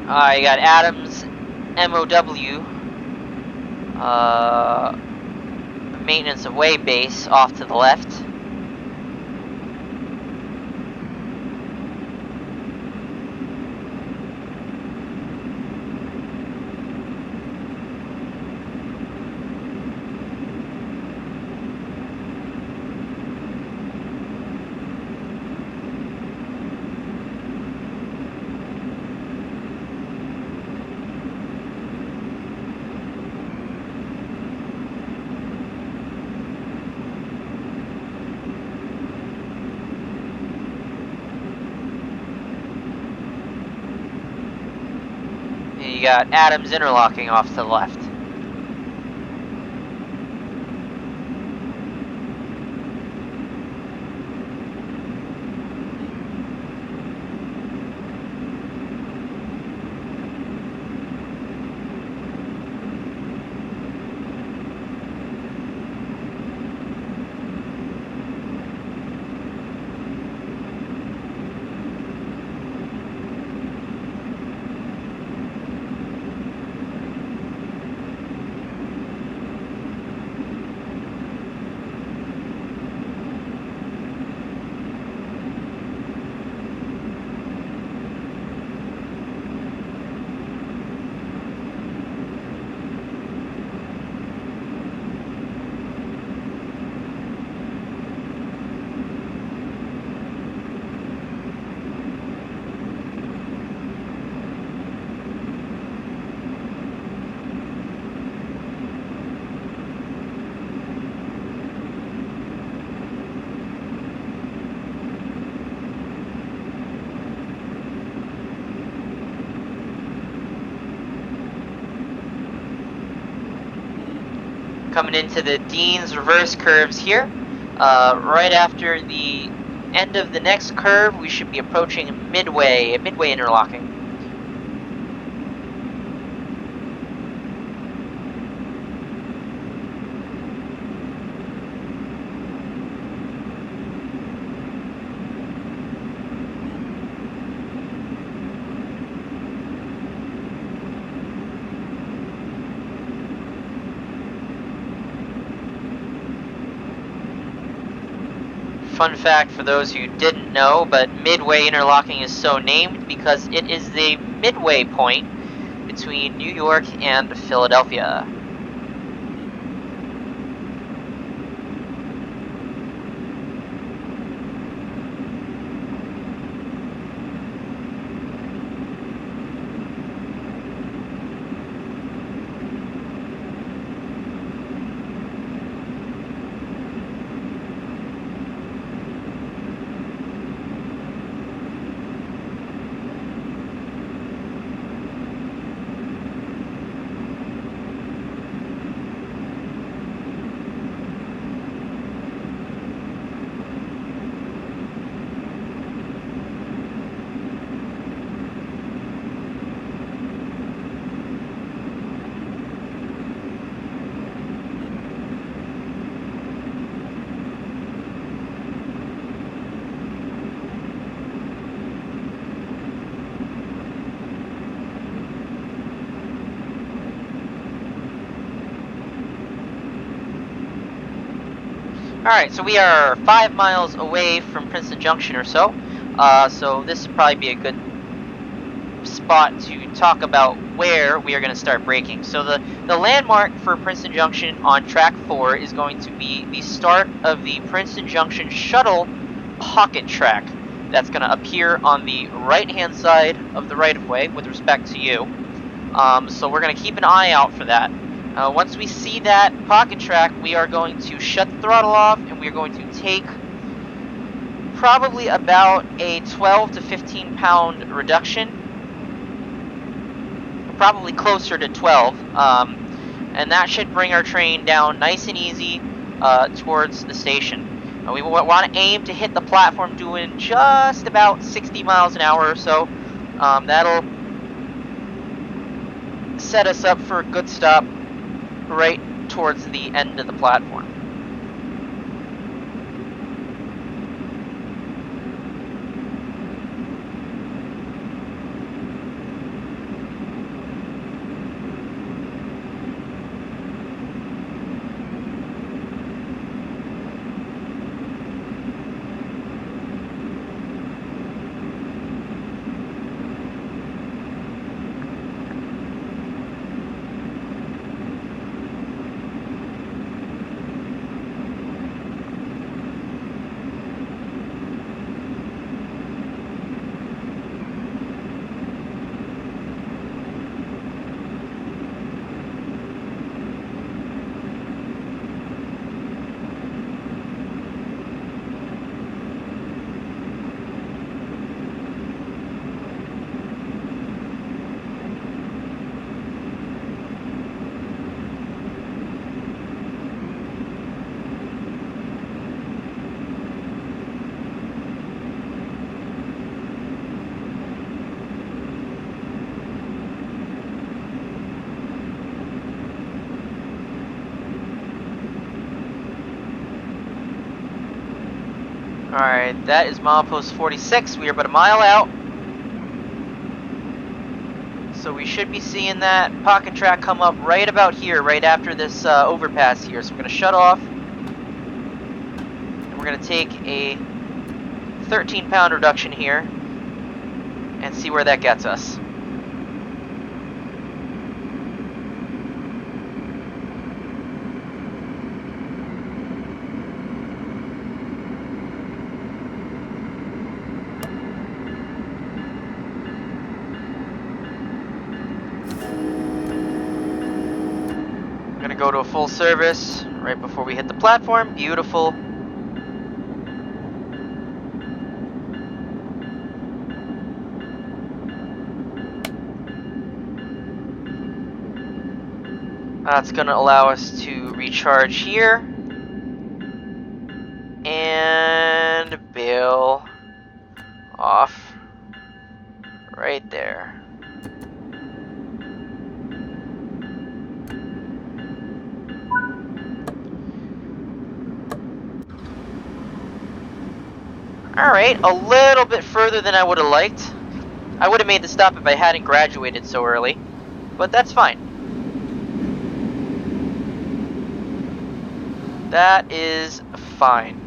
You got Adams MOW, maintenance of way base off to the left. you got Adams Interlocking off to the left. Coming into the Dean's reverse curves here. Right after the end of the next curve, we should be approaching Midway Interlocking. Fun fact for those who didn't know, but Midway Interlocking is so named because it is the midway point between New York and Philadelphia. Alright, so we are 5 miles away from Princeton Junction or so. So this would probably be a good spot to talk about where we are going to start braking. So the landmark for Princeton Junction on track 4 is going to be the start of the Princeton Junction shuttle pocket track. That's going to appear on the right-hand side of the right-of-way with respect to you. So we're going to keep an eye out for that. Once we see that pocket track, we are going to shut the throttle off and we are going to take probably about a 12 to 15 pound reduction, probably closer to 12, and that should bring our train down nice and easy towards the station. We want to aim to hit the platform doing just about 60 miles an hour or so. That'll set us up for a good stop right towards the end of the platform. Alright, that is milepost 46. We are about a mile out. So we should be seeing that pocket track come up right about here, right after this overpass here. So we're going to shut off. And we're going to take a 13-pound reduction here and see where that gets us. I'm going to go to a full service right before we hit the platform. Beautiful. That's going to allow us to recharge here. And bail off right there. Alright, a little bit further than I would have liked. I would have made the stop if I hadn't graduated so early, but that's fine. That is fine.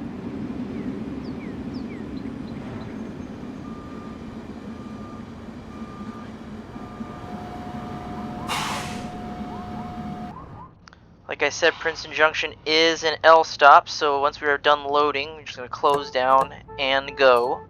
Like I said, Princeton Junction is an L stop, so once we are done loading, we're just going to close down and go.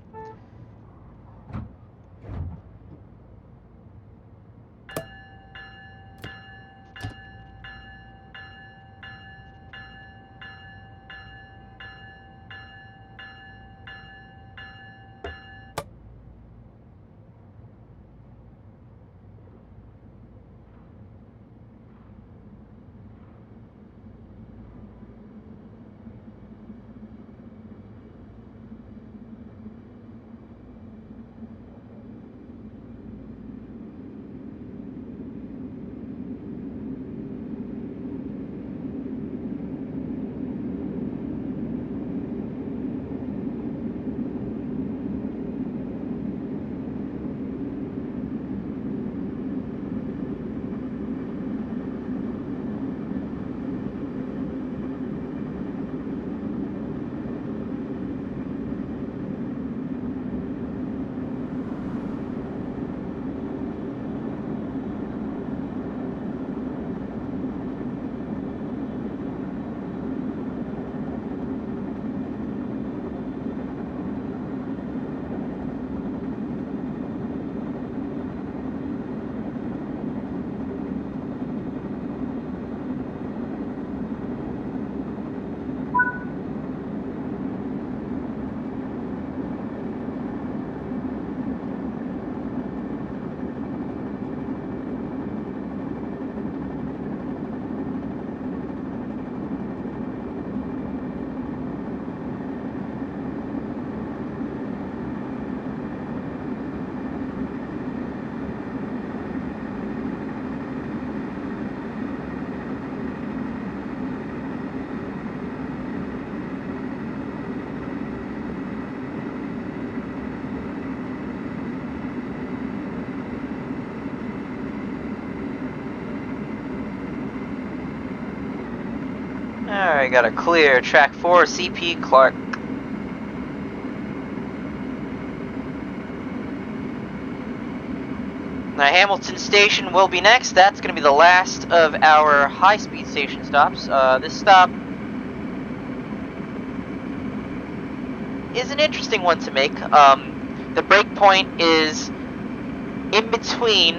Alright, got a clear track 4, CP Clark. Now Hamilton Station will be next. That's going to be the last of our high-speed station stops. This stop is an interesting one to make. The break point is in between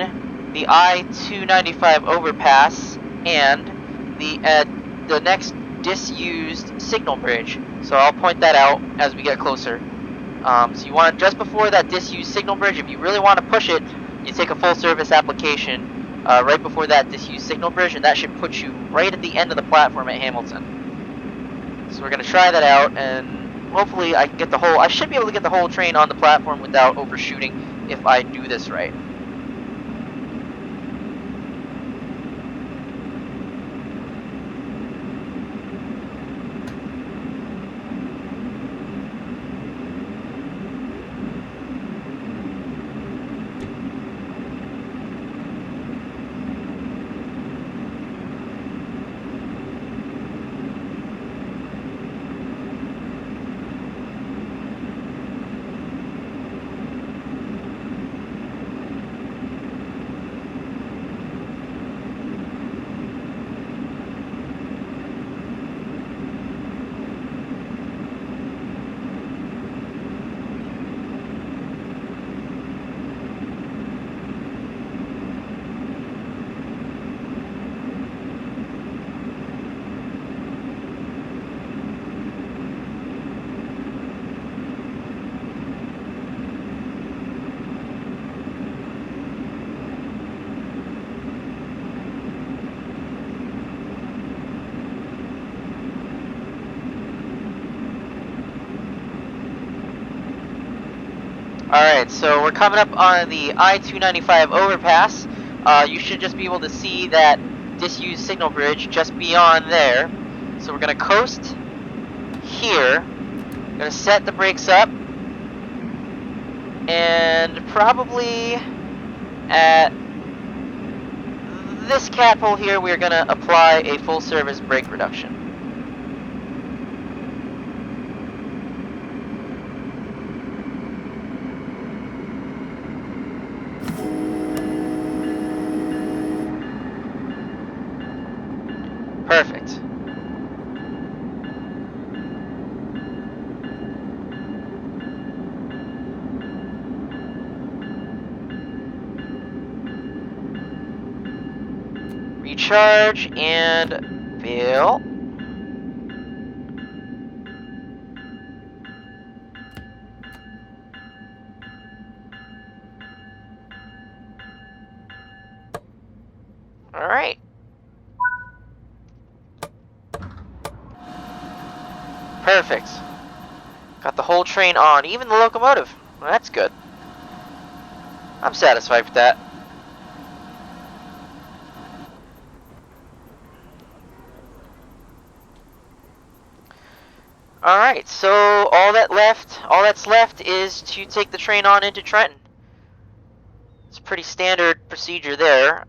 the I-295 overpass and the next disused signal bridge. So I'll point that out as we get closer. So you want just before that disused signal bridge, if you really want to push it, you take a full service application right before that disused signal bridge, and that should put you right at the end of the platform at Hamilton. So we're going to try that out, and hopefully I can get the whole, I should be able to get the whole train on the platform without overshooting if I do this right. Alright, so we're coming up on the I-295 overpass. You should just be able to see that disused signal bridge just beyond there. So we're going to coast here. Going to set the brakes up. And probably at this cat hole here, we're going to apply a full service brake reduction. Perfect. Recharge and fill. All right. Perfect. Got the whole train on, even the locomotive. Well, that's good. I'm satisfied with that. Alright, so all that's left is to take the train on into Trenton. It's a pretty standard procedure there.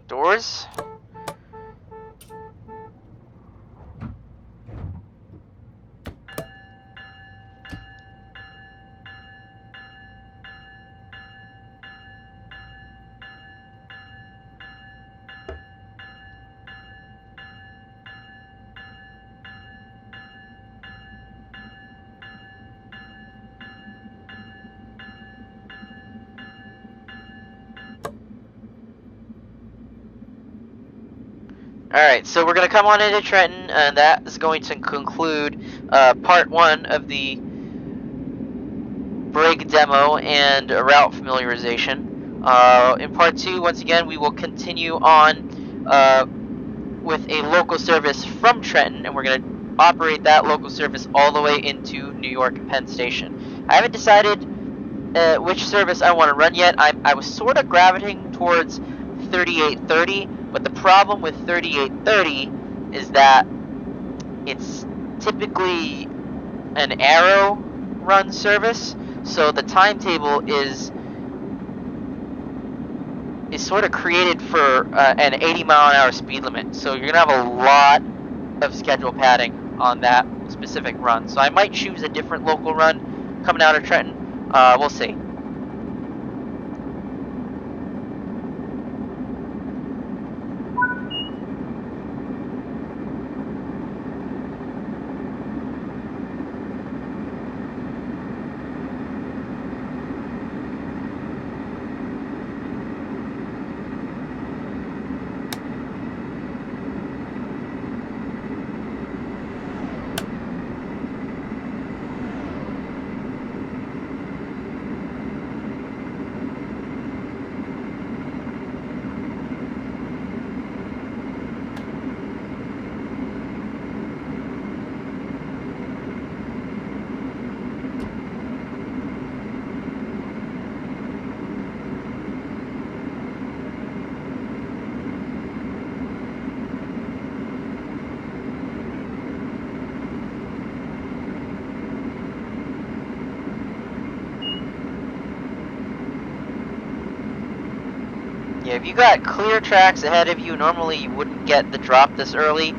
Doors. Alright, so we're going to come on into Trenton, and that is going to conclude part 1 of the brake demo and route familiarization. In part 2, once again, we will continue on with a local service from Trenton, and we're going to operate that local service all the way into New York Penn Station. I haven't decided which service I want to run yet. I was sort of gravitating towards 3830, but the problem with 3830 is that it's typically an arrow run service, so the timetable is sort of created for an 80-mile-an-hour speed limit. So you're gonna have a lot of schedule padding on that specific run. So I might choose a different local run coming out of Trenton. We'll see. Yeah, if you got clear tracks ahead of you, normally you wouldn't get the drop this early.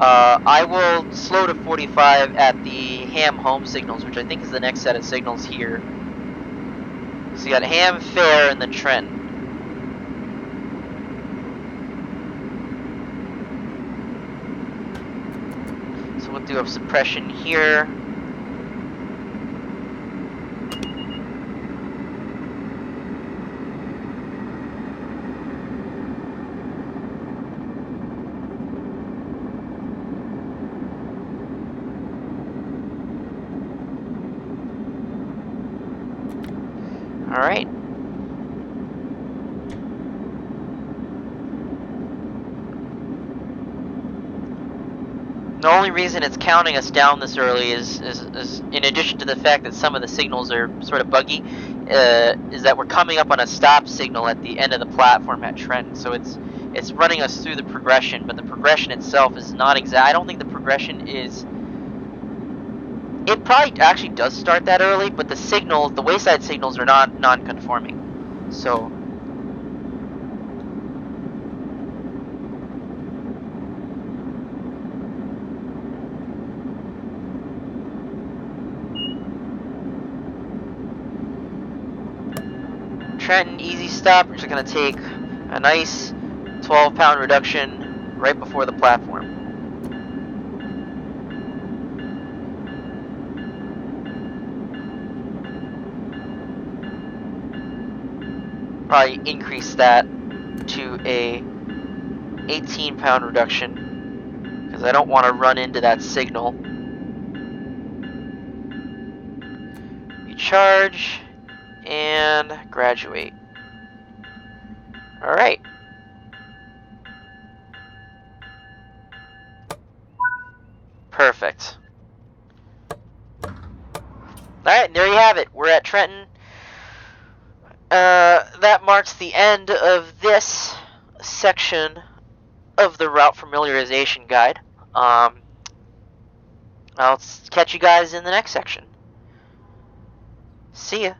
I will slow to 45 at the Ham home signals, which I think is the next set of signals here. So you got Ham, Fair, and the Trent. So we'll do a suppression here. All right. the only reason it's counting us down this early is in addition to the fact that some of the signals are sort of buggy, is that we're coming up on a stop signal at the end of the platform at Trenton. So it's running us through the progression, but the progression itself is not exact. I don't think the progression is. It probably actually does start that early, but the signals, the wayside signals, are not non-conforming. So. Trenton, easy stop. We're just going to take a nice 12-pound reduction right before the platform. Probably increase that to a 18-pound reduction because I don't want to run into that signal. Recharge and graduate. All right. Perfect. All right, there you have it. We're at Trenton. That marks the end of this section of the route familiarization guide. I'll catch you guys in the next section. See ya.